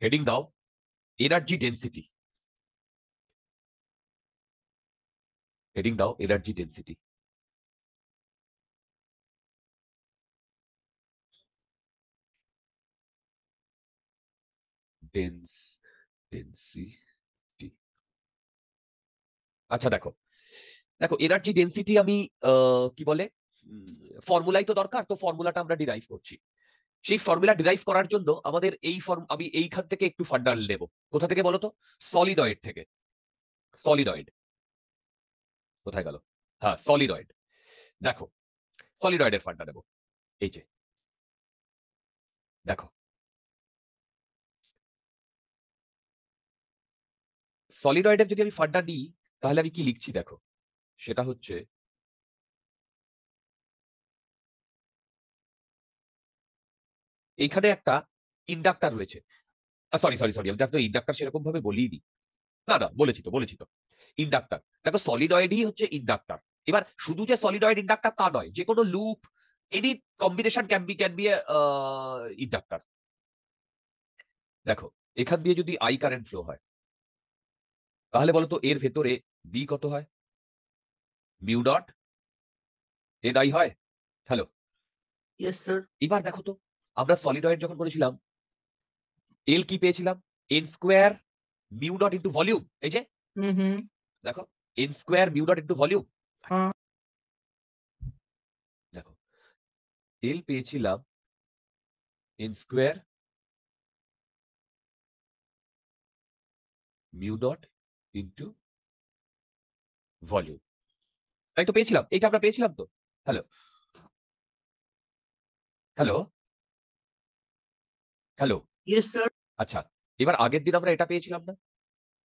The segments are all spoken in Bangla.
হেডিং দাও এনার্জি ডেন্সিটি। হেডিং দাও এনার্জি ডেন্সিটি। ডেন্সিটি। আচ্ছা দেখো, দেখো এনার্জি ডেন্সিটি আমি কি বলে ফর্মুলাই তো দরকার, তো ফর্মুলাটা আমরা ডিরাইভ করছি। সেই ফর্মুলা ডিরাইভ করার জন্য আমাদের আমি এইখান থেকে একটু ফান্ডা নেব। কোথা থেকে বলো তো? সলিডয়েড থেকে। সলিডয়েড কোথায় গেল? হ্যাঁ, সলিডয়েড। দেখো সলিডয়েডের ফান্ডা নেব। এই যে দেখো, সলিডয়েডের যদি আমি ফান্ডা নিই তাহলে আমি কি লিখছি দেখো, সেটা হচ্ছে এইখানে একটা ইন্ডাক্টর রয়েছে। সরি সরি সরি, আমি তো ইন্ডাক্টর সেরকম ভাবে বলিনি। না না, বলেছি তো ইন্ডাক্টর। দেখো সলিডয়েডই হচ্ছে ইন্ডাক্টর। এবার শুধু যে সলিডয়েড ইন্ডাক্টর তা নয়, যে কোনো loop, any combination can be inductor. দেখো এখান দিয়ে যদি আই কারেন্ট ফ্লো হয়, তাহলে বলতো এর ভেতরে বি কত হয়? মিউ ডট এন আই হয়। Hello, yes sir. এবার দেখো তো, আমরা সলিডয়েড যখন করেছিলাম এল কি পেয়েছিলাম? N square mu dot into volume. এই যে হুম। দেখো, N square mu dot into volume. হ্যাঁ। দেখো এল পেয়েছিলাম N square mu dot into volume. তাই তো পেয়েছিলাম, এইটা আমরা পেয়েছিলাম তো। Hello hello hello. Yes sir. আচ্ছা, এবার আগের দিন আমরা এটা পেয়েছিলাম না,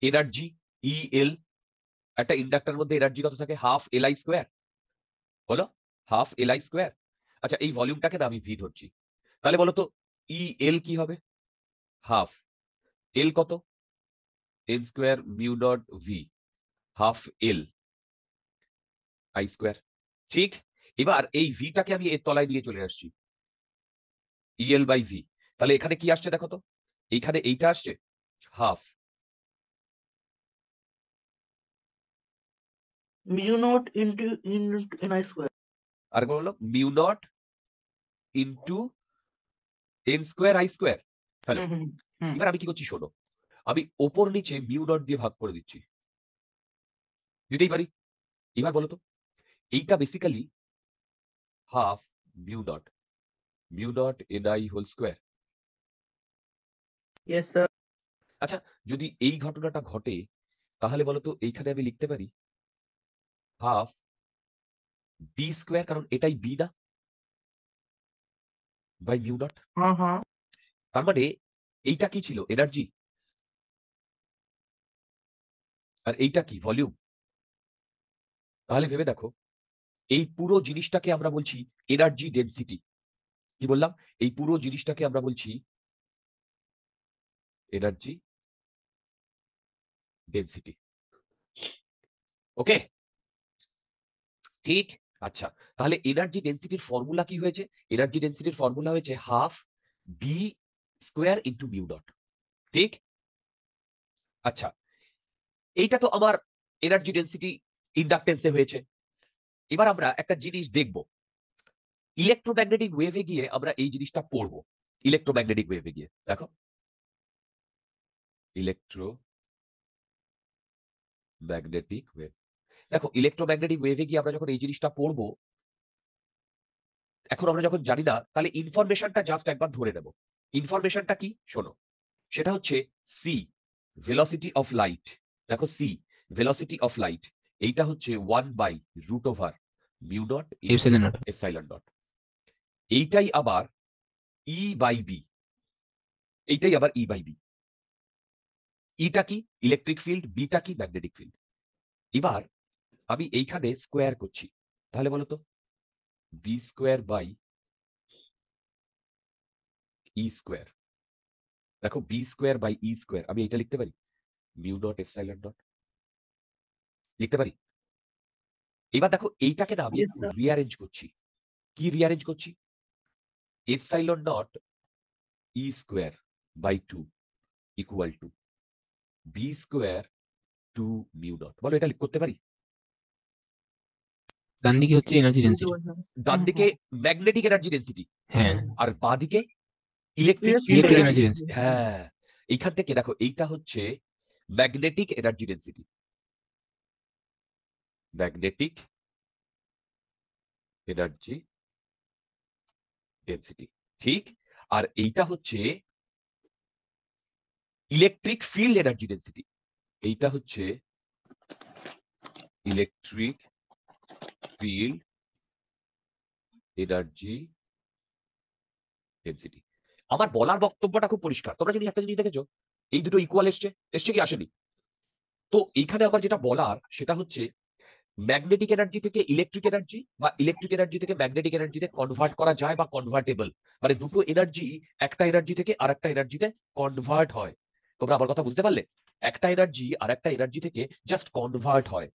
এনার্জি ই এল। একটা ইন্ডাক্টরের মধ্যে এনার্জি কত থাকে? Half L I square. বলো, হাফ এল আই স্কোয়ার। আচ্ছা, এই ভলিউমটাকে না আমি ভি ধরছি। তাহলে বলো তো ই এল কি হবে? হাফ এল কত? N square mu dot V, half L I square. ঠিক। এবার এই ভিটাকে আমি এর তলায় নিয়ে চলে আসছি, ইএল বাই ভি। তাহলে এখানে কি আসছে দেখো তো, এইখানে এইটা আসছে half. Mu not into n i square. আর বললো mu not into n square i square. Hello, হুম। এবার আমি কি করছি শোনো, আমি ওপর নিচে মিউ ডট দিয়ে ভাগ করে দিচ্ছি। দিতেই পারি। এবার বলো তো, এইটা basically half mu dot N I whole square. Yes sir. আচ্ছা, যদি এই ঘটনাটা ঘটে তাহলে বলো তো এইখানে আমি লিখতে পারি হাফ বি স্কোয়ার, কারণ এটাই বি না, বাই মিউ ডট। হ্যাঁ। তার মানে এইটা কি ছিল? এনার্জি। আর এইটা কি? ভলিউম। তাহলে ভেবে দেখো, এই পুরো জিনিসটাকে আমরা বলছি এনার্জি ডেন্সিটি। কি বললাম? এই পুরো জিনিসটাকে আমরা বলছি এনার্জি ডেন্সিটি। ওকে, ঠিক। আচ্ছা, তাহলে এনার্জি ডেন্সিটির ফর্মুলা কি হয়েছে? এনার্জি ডেন্সিটির ফর্মুলা হয়েছে half B square into mu dot. ঠিক। আচ্ছা, এইটা তো আমার এনার্জি ডেন্সিটি ইন্ডাকটেন্সে হয়েছে। এবার আমরা একটা জিনিস দেখব, ইলেকট্রোম্যাগনেটিক ওয়েভে গিয়ে আমরা এই জিনিসটা পড়বো। ইলেকট্রোম্যাগনেটিক ওয়েভে গিয়ে দেখো, ইলেকট্রোম্যাগনেটিক ওয়েভ। দেখো ইলেকট্রোম্যাগনেটিক ওয়েভে গিয়ে আমরা যখন এই জিনিসটা পড়বো, এখন আমরা যখন জানি না, তাহলে ইনফরমেশনটা জাস্ট একবার ধরে নেব। ইনফরমেশনটা কি শোনো, সেটা হচ্ছে সি, ভেলোসিটি অফ লাইট। দেখো সি, ভেলোসিটি অফ লাইট, এইটা হচ্ছে 1/√ওভার mu dot into epsilon not. Epsilon dot. এইটাই আবার ই বাই বি, এইটাই আবার ই বাই বি। ইটা কি? ইলেকট্রিক ফিল্ড, বিটা কি? Magnetic field. এবার আমি এইখানে স্কোয়ার করছি, তাহলে বলো তো B square by E square. দেখো B square by E square, আমি এটা লিখতে পারি মিউ ডট এপসাইলন ডট, লিখতে পারি। এবার দেখো এইটাকে না আমি ইয়েস একটু স্যার। রিঅ্যারেঞ্জ করছি। কি রিঅ্যারেঞ্জ করছি? Epsilon dot E square by 2 equal to B square two mu dot. বলো এটা করতে পারি? ডান দিকে হচ্ছে এনার্জি ডেন্সিটি। ডান দিকে ম্যাগনেটিক এনার্জি ডেন্সিটি, হ্যাঁ, আর বাঁ দিকে electric Electric field electric energy. Energy density. হ্যাঁ, এইখান থেকে দেখো এইটা হচ্ছে magnetic energy density, magnetic energy density, ঠিক। আর এইটা হচ্ছে ইলেকট্রিক ফিল্ড এনার্জি ডেন্সিটি, এইটা হচ্ছে ইলেকট্রিক ফিল্ড এনার্জি ডেন্সিটি। আমার বলার বক্তব্যটা খুব পরিষ্কার। তোমরা যদি একটা জিনিস দেখেছো, এই দুটো ইকুয়াল এসছে কি আসেনি? তো এইখানে আমার যেটা বলার সেটা হচ্ছে ম্যাগনেটিক এনার্জি থেকে ইলেকট্রিক এনার্জি বা ইলেকট্রিক এনার্জি থেকে ম্যাগনেটিক এনার্জিতে কনভার্ট করা যায় বা কনভার্টেবল, মানে দুটো এনার্জি একটা এনার্জি থেকে আর একটা এনার্জিতে কনভার্ট হয়। তোমরা আমার কথা বুঝতে পারলে? একটা এনার্জি আর একটা এনার্জি থেকে জাস্ট কনভার্ট হয়।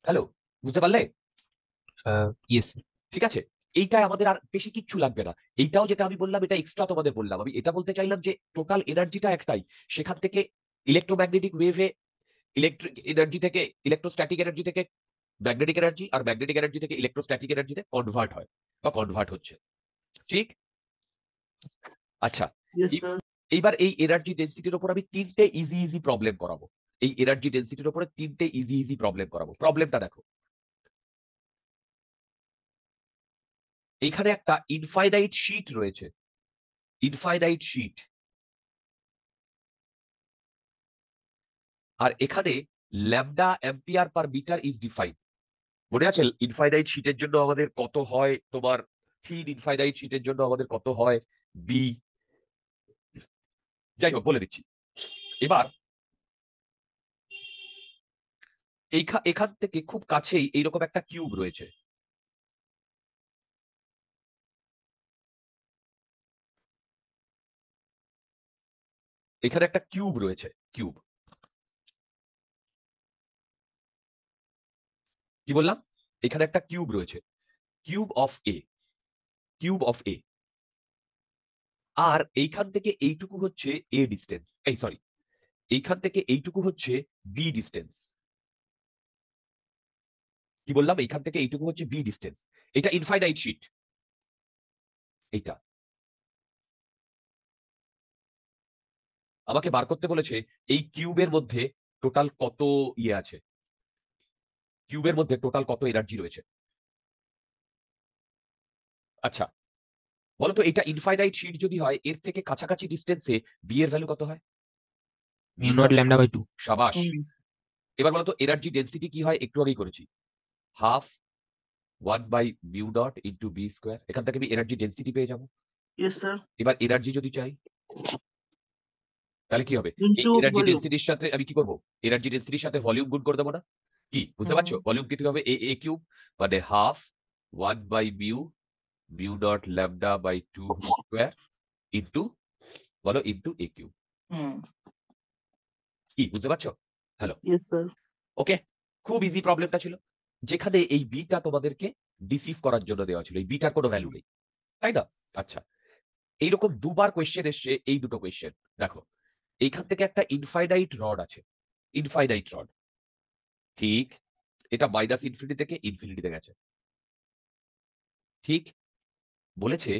হ্যালো, বুঝতে পারলে? ইয়েস। ঠিক আছে, এইটাই আমাদের, আর বেশি কিচ্ছু লাগবে না। এইটাও যেটা আমি বললাম এটা এক্সট্রা তোমাদের বললাম। আমি এটা বলতে চাইলাম যে টোটাল এনার্জিটা একটাই, সেখান থেকে ইলেকট্রোম্যাগনেটিক ওয়েভে ইলেকট্রিক এনার্জি থেকে ইলেকট্রোস্ট্যাটিক এনার্জি থেকে ম্যাগনেটিক এনার্জি, আর ম্যাগনেটিক এনার্জি থেকে ইলেকট্রোস্ট্যাটিক এনার্জিতে কনভার্ট হয় বা কনভার্ট হচ্ছে, ঠিক। আচ্ছা, Yes, এই- sir. এইবার এই এনার্জি ডেন্সিটির উপর আমি তিনটে ইজি প্রবলেম করাবো। এই এনার্জি ডেন্সিটির উপরে তিনটে ইজি প্রবলেম করাবো। প্রবলেমটা দেখো, এইখানে একটা ইনফাইনাইট শীট রয়েছে, ইনফাইনাইট শীট, আর এখানে lambda ampere per metre is defined. মনে আছে ইনফাইনাইট শীটের জন্য আমাদের কত হয়? তোমার থিন ইনফাইনাইট শীটের জন্য আমাদের কত হয়? বি। যাই হোক, বলে দিচ্ছি। এবার এখান থেকে খুব কাছেই এইরকম একটা কিউব রয়েছে, এখানে একটা কিউব রয়েছে, কিউব। কি বললাম? এখানে একটা কিউব রয়েছে, cube of a, cube of a. আর এইখান থেকে এইটুকু হচ্ছে এ ডিস্টেন্স, এই সরি, এইখান থেকে এইটুকু হচ্ছে বি ডিস্টেন্স। কি বললাম? এইখান থেকে এইটুকু হচ্ছে বি ডিস্টেন্স। এটা ইনফাইনাইট শীট, এইটা। আমাকে বার করতে বলেছে এই কিউবের মধ্যে টোটাল কত ইয়ে আছে, কিউবের মধ্যে টোটাল কত এনার্জি রয়েছে। আচ্ছা, বলতো এটা ইনফাইনাইট শীট যদি হয়, এর থেকে কাছাকাছি ডিস্টেন্সে বি এর ভ্যালু কত হয়? Mu naught lambda by 2। সাবাস। Mm. এবার বলতো এনার্জি ডেন্সিটি কি হয়? একটু আগেই করেছি, half 1/μ dot into B square. এখান থেকে আমি এনার্জি ডেন্সিটি পেয়ে যাবো। Yes, sir. এবার এনার্জি যদি চাই তাহলে কি হবে? এই Into এনার্জি volume. ডেন্সিটির সাথে আমি কি করব? এনার্জি ডেন্সিটির সাথে ভলিউম গুণ করে দেবো না? কি বুঝতে পারছো? ভলিউম কি হবে? এ এ কিউব, মানে half 1/μ mu dot lambda by 2 square into, বলো, ইন্টু এ কিউব। Mm. কি বুঝতে পারছো? Hello, Yes, sir. ওকে। খুব ইজি প্রবলেমটা ছিল, যেখানে এই বিটা তোমাদেরকে ডিসিভ করার জন্য দেওয়া ছিল। এই বিটার কোনো ভ্যালু নেই, তাই না? আচ্ছা, এইরকম দুবার কোয়েশ্চেন এসছে, এই দুটো কোয়েশ্চেন দেখো। এইখান থেকে একটা ইনফাইনাইট রড আছে, ইনফাইনাইট রড, ঠিক। এটা মাইনাস ইনফিনিটি থেকে ইনফিনিটিতে গেছে, ঠিক। বলেছে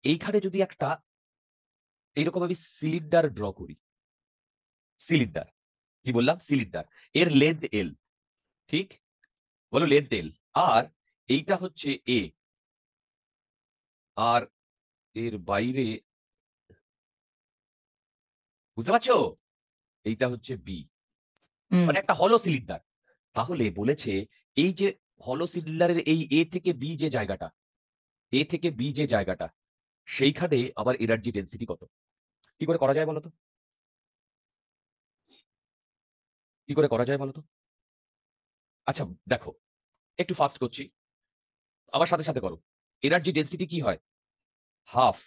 এইখানে যদি একটা এইরকম আমি সিলিন্ডার ড্র করি, সিলিন্ডার, কি বললাম? সিলিন্ডার, এর লেন্থ এল, ঠিক। বলো লেন্থ এল, আর এইটা হচ্ছে এ, আর এর বাইরে, বুঝতে পারছো? এইটা হচ্ছে বি, Mm. মানে একটা হলো সিলিন্ডার। তাহলে বলেছে এই যে হলো সিলিন্ডারের এই এ থেকে বি যে জায়গাটা, এ থেকে বি যে জায়গাটা, সেইখানে আমার এনার্জি ডেন্সিটি কত? কি করে করা যায় বলতো? কি করে করা যায় বলতো? আচ্ছা দেখো, একটু ফাস্ট করছি, আমার সাথে সাথে করো। এনার্জি ডেন্সিটি কি হয়? Half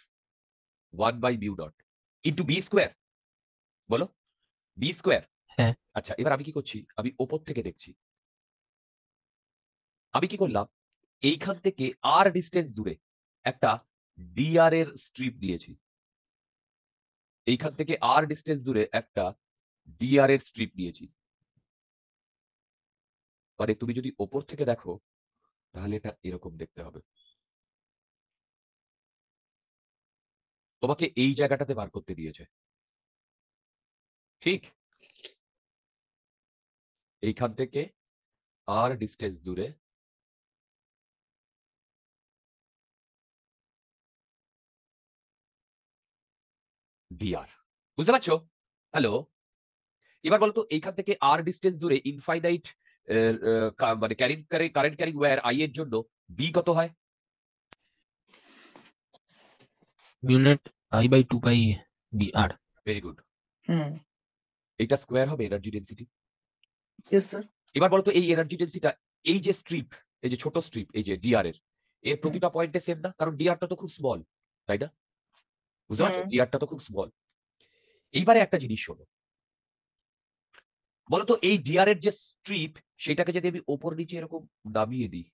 1/μ dot into B square, বলো, বি স্কোয়ার। হ্যাঁ। আচ্ছা, এবার আমি কি করছি? আমি ওপর থেকে দেখছি। আমি কি করলাম? এইখান থেকে আর ডিস্টেন্স দূরে একটা ডিআর এর স্ট্রিপ দিয়েছি, এইখান থেকে আর ডিস্টেন্স দূরে একটা ডিআর এর স্ট্রিপ নিয়েছি। মানে তুমি যদি ওপর থেকে দেখো তাহলে এটা এরকম দেখতে হবে। তোমাকে এই জায়গাটাতে বার করতে দিয়েছে, ঠিক? এইখান থেকে আর ডিস্টেন্স দূরে ডিআর, বুঝতে পারছো? হ্যালো, এবার বলতো এইখান থেকে আর ডিস্টেন্স দূরে ইনফাইনাইট মানে কারেন্ট ক্যারিং ওয়্যার আই এর জন্য বি কত হয়? mu naught I by 2 pi br. Very good. Hmm. এটা স্কোয়ার হবে এনার্জি ডেন্সিটি। Yes, sir. এবার বলতো এই এনার্জি ডেন্সিটিটা, এই যে স্ট্রিপ, এই যে ছোট স্ট্রিপ, এই যে ডিআর এর প্রতিটা পয়েন্টে সেম না, কারণ ডিআরটা তো খুব স্মল, তাই না? বুঝতে পারছো? ডিআরটা তো খুব স্মল। এইবারে একটা জিনিস শোনো, বলতো এই ডিআর এর যে স্ট্রিপ, সেটাকে যদি আমি ওপর নিচে এরকম নামিয়ে দিই,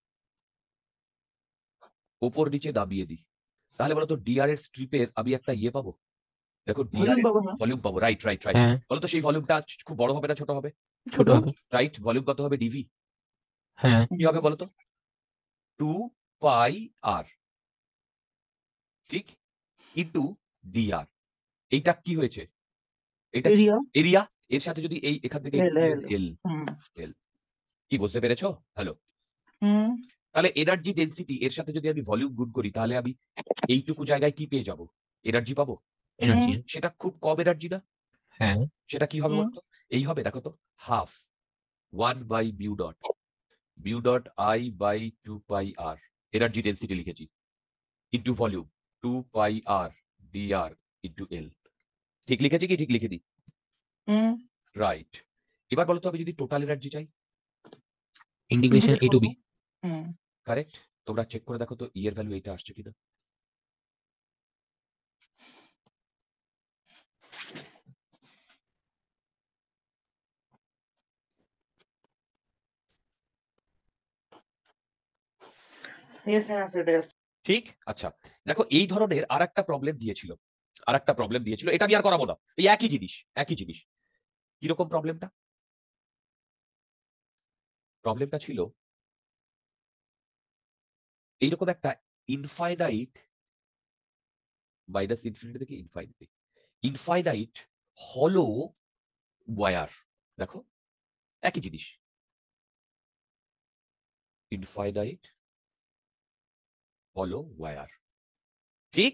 ওপর নিচে নামিয়ে দিই, তাহলে বলতো ডিআর এর স্ট্রিপের আমি একটা ইয়ে পাবো। দেখো ডিআর Volume পাবো না? ভলিউম পাবো, রাইট রাইট রাইট। হ্যাঁ, বলতো সেই ভলিউমটা খুব বড় হবে না ছোট হবে? ছোট হবে। রাইট, ভলিউম কত হবে? ডিভি। হ্যাঁ, কি হবে বলতো? 2 পাই আর, ঠিক, ইন্টু ডিআর। এইটা কি হয়েছে? এটা Area. এরিয়া। এর সাথে যদি এই এখান থেকে L, L. এল, Hmm. এল, কি বুঝতে পেরেছো? Hello, Hmm. তাহলে এনার্জি ডেন্সিটি এর সাথে যদি আমি ভলিউম গুণ করি, তাহলে আমি এইটুকু জায়গায় কি পেয়ে যাব? এনার্জি পাবো। এনার্জি। সেটা খুব কম এনার্জি না? হ্যাঁ, সেটা কি হবে হুম। বলতো? এই হবে, দেখো তো, half 1 by mu dot I by 2 pi R, energy density লিখেছি, into volume 2 pi R d r into L. ঠিক লিখেছি কি ঠিক লিখে দিই? Hmm. রাইট। এবার বলো তো আমি যদি টোটাল এনার্জি চাই? Integration a to b. Hmm. Correct. তোমরা চেক করে দেখো তো ই এর ভ্যালু এইটা আসছে কিনা। Yes, sir, answer it. ঠিক, আচ্ছা। দেখো এই ধরনের আরেকটা প্রবলেম দিয়েছিল, আরেকটা প্রবলেম দিয়েছিল, এটা আমি আর করাবো না। এই একই জিনিস, একই জিনিস। কিরকম প্রবলেমটা? প্রবলেমটা ছিল এইরকম একটা ইনফাইনাইট, মাইনাস ইনফিনিটি থেকে ইনফাইনিটি, ইনফাইনাইট হলো ওয়্যার। দেখো একই জিনিস, ইনফাইনাইট হলো ওয়্যার, ঠিক?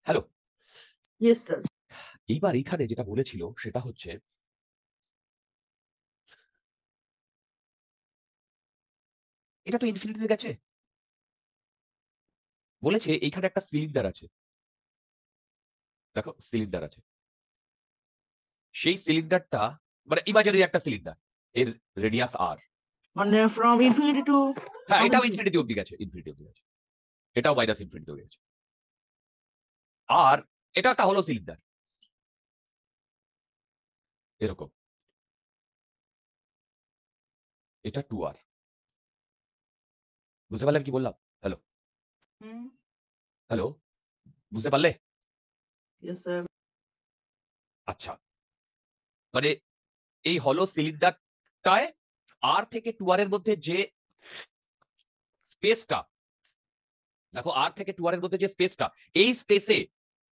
Hello, Yes, sir. এইবার এখানে যেটা বলেছিল সেটা হচ্ছে, এটা তো ইনফিনিটিতে গেছে। বলেছে এইখানে একটা সিলিন্ডার আছে, দেখো সিলিন্ডার আছে, সেই সিলিন্ডারটা মানে ইমাজিনারি একটা সিলিন্ডার, এর radius R. From infinity to হ্যাঁ, how এটাও many? ইনফিনিটি অব্দি গেছে, ইনফিনিটি অব্দি গেছে, এটাও মাইনাস ইনফিনিটি অব্দি গেছে। আর এটা একটা হলো সিলিন্ডার এরকম, এটা 2 আর। বুঝতে পারলে আমি কি বললাম? Hello, Hmm. হ্যালো, বুঝতে পারলে? Yes, sir. আচ্ছা, মানে এই হলো সিলিন্ডারটায় আর থেকে 2 আর এর মধ্যে যে স্পেসটা, দেখো আর থেকে 2 আর এর মধ্যে যে স্পেসটা, এই স্পেসে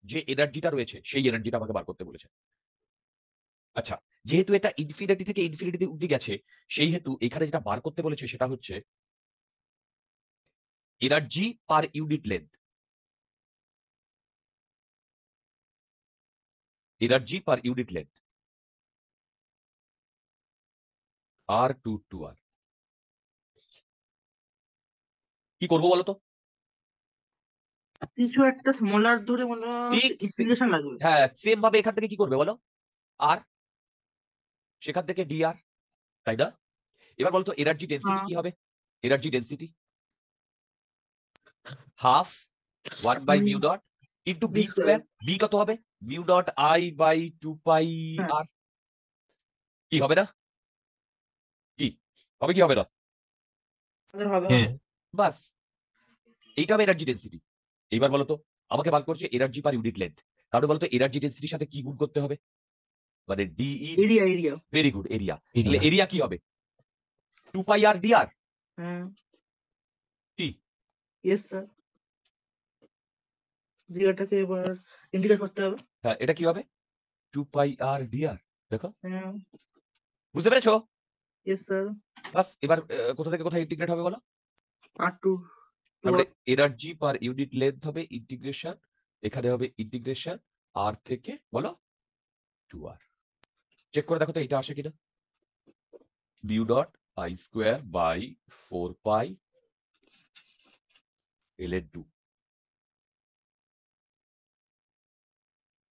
যে এনার্জিটা রয়েছে সেই এনার্জিটা আমাকে বার করতে বলেছে। আচ্ছা, যেহেতু এটা ইনফিনিটি থেকে ইনফিনিটি অব্দি গেছে, সেই হেতু এখানে যেটা বার করতে বলেছে সেটা হচ্ছে energy per unit length, energy per unit length আর টু আর। কি করবো বলো তো? কিছু একটা স্মলার ধরে মনে ঠিক ইন্টিগ্রেশন লাগবে। হ্যাঁ, সেম ভাবে এখান থেকে কি করবে বলো? আর সেখান থেকে ডিআর, তাই না? এবার বলতো এনার্জি ডেন্সিটি হ্যাঁ। কি হবে? Energy density half 1 by mu dot into B B square. square. B কত হবে? Mu dot I by 2 pi হ্যাঁ। আর। কি হবে না? কি হবে, কি হবে না? আমাদের হবে হ্যাঁ, বাস, এইটা হবে এনার্জি ডেন্সিটি। এইবার বলো তো আমাকে বার করছে এনার্জি পার ইউনিট লেন্থ, তাহলে বলতো এনার্জি ডেন্সিটির সাথে কি গুণ করতে হবে? মানে d e, area very good, area. তাহলে এরিয়া এরিয়া কি হবে? 2 পাই আর ডিআর। হ্যাঁ কি ইয়েস স্যার জিরোটাকে এবার ইন্টিগ্রেট করতে হবে হ্যাঁ, এটা কি হবে? 2 পাই আর ডিআর। দেখো, হ্যাঁ বুঝতে পেরেছো? ইয়েস স্যার বাস, এবার কোথা থেকে কোথায় ইন্টিগ্রেট হবে বলো? R2 তাহলে এনার্জি পার ইউনিট লেন্থ হবে ইন্টিগ্রেশন, এখানে হবে ইন্টিগ্রেশন আর থেকে বলো 2r। চেক করে দেখো তো এটা আসে কিনা। Mu dot I square by 4 pi L এর 2।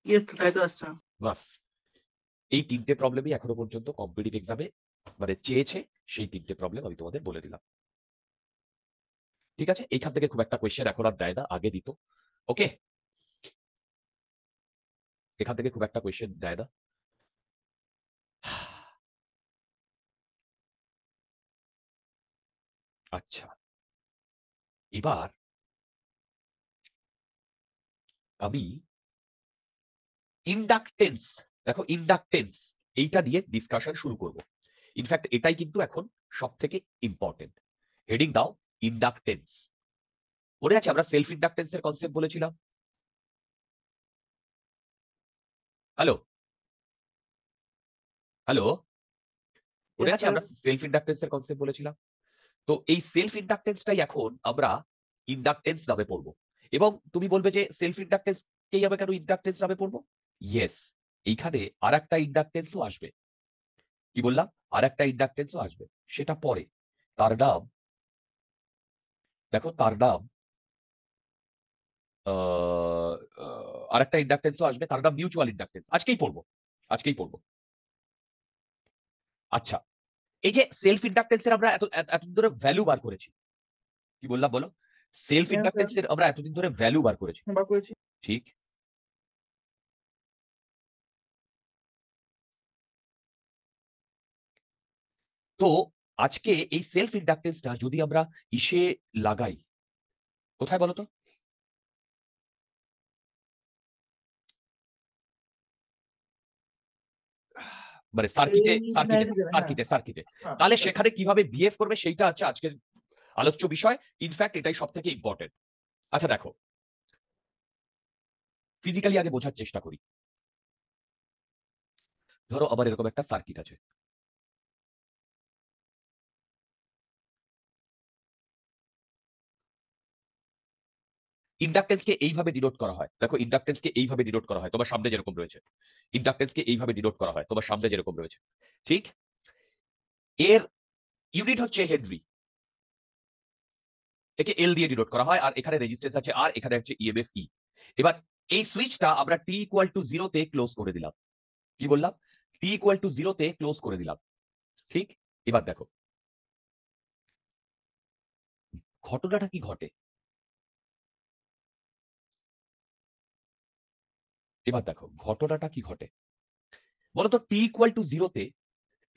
ইয়েস তাই তো আসছে বাস, এই তিনটে প্রবলেমই এখনো পর্যন্ত কম্পিটিটিভ এক্সামে মানে চেয়েছে, সেই তিনটে প্রবলেম আমি তোমাদের বলে দিলাম। ঠিক আছে, এইখান থেকে খুব একটা কোয়েশ্চেন এখন আর দেয় না, আগে দিত। ওকে, এখান থেকে খুব একটা কোয়েশ্চেন দেয় না। আচ্ছা, এবার আমি ইন্ডাকটেন্স, দেখো ইন্ডাকটেন্স এইটা নিয়ে ডিসকাশন শুরু করব। ইনফ্যাক্ট এটাই কিন্তু এখন সব থেকে ইম্পর্টেন্ট। হেডিং দাও ইন্ডাকটেন্স। মনে আছে আমরা সেলফ ইন্ডাকটেন্সের কনসেপ্ট বলেছিলাম? হ্যালো হ্যালো, মনে Yes, আছে sir. আমরা সেলফ ইন্ডাকটেন্সের কনসেপ্ট বলেছিলাম? তো এই সেলফ ইন্ডাকটেন্সটাই এখন আমরা ইন্ডাকটেন্স নামে পড়বো। এবং তুমি বলবে যে সেলফ ইন্ডাকটেন্সকেই আমরা কেন ইন্ডাকটেন্স নামে পড়বো? ইয়েস, এইখানে আর একটা ইন্ডাকটেন্সও আসবে। কি বললাম? আর একটা ইন্ডাকটেন্সও আসবে, সেটা পরে। তার নাম, দেখো তার নাম আর একটা ইন্ডাকটেন্সও আসবে, তার নাম মিউচুয়াল ইন্ডাকটেন্স। আজকেই পড়বো, আজকেই পড়বো। আচ্ছা, এই যে সেলফ ইন্ডাকটেন্সের আমরা এতদিন ধরে ভ্যালু বার করেছি। কি বললাম বলো? সেলফ হ্যাঁ, ইন্ডাকটেন্সের আমরা এতদিন ধরে ভ্যালু বার করেছি, বার করেছি ঠিক? তো আজকে এই সেলফ ইন্ডাকটেন্সটা যদি আমরা ইসে লাগাই, কোথায় বলো তো? মানে সার্কিটে, এই সার্কিটে, লাইনে যাবে, হ্যাঁ সার্কিটে, সার্কিটে। হ্যাঁ তাহলে সেখানে কিভাবে বিহেভ করবে সেইটা হচ্ছে আজকের আলোচ্য বিষয়। ইনফ্যাক্ট এটাই সব থেকে ইম্পর্টেন্ট। আচ্ছা দেখো, ফিজিক্যালি আগে বোঝার চেষ্টা করি। ধরো আমার এরকম একটা সার্কিট আছে। ইন্ডাকটেন্সকে এইভাবে ডিনোট করা হয়, দেখো ইন্ডাকটেন্সকে এইভাবে ডিনোট করা হয়, তোমার সামনে যেরকম রয়েছে। ইন্ডাকটেন্সকে এইভাবে ডিনোট করা হয়, তোমার সামনে যেরকম রয়েছে, ঠিক? এর ইউনিট হচ্ছে হেনরি, একে এল দিয়ে ডিনোট করা হয়, আর এখানে রেজিস্ট্যান্স আছে আর, এখানে হচ্ছে ইএমএফ ই। এবার এই সুইচটা আমরা টি ইকুয়াল টু 0 তে ক্লোজ করে দিলাম। কি বললাম? টি ইকুয়াল টু 0 তে ক্লোজ করে দিলাম, ঠিক? এবার দেখো ঘটনাটা কি ঘটে। এবার দেখো ঘটনাটা কি ঘটে বলতো। টি ইকুয়াল টু 0 তে,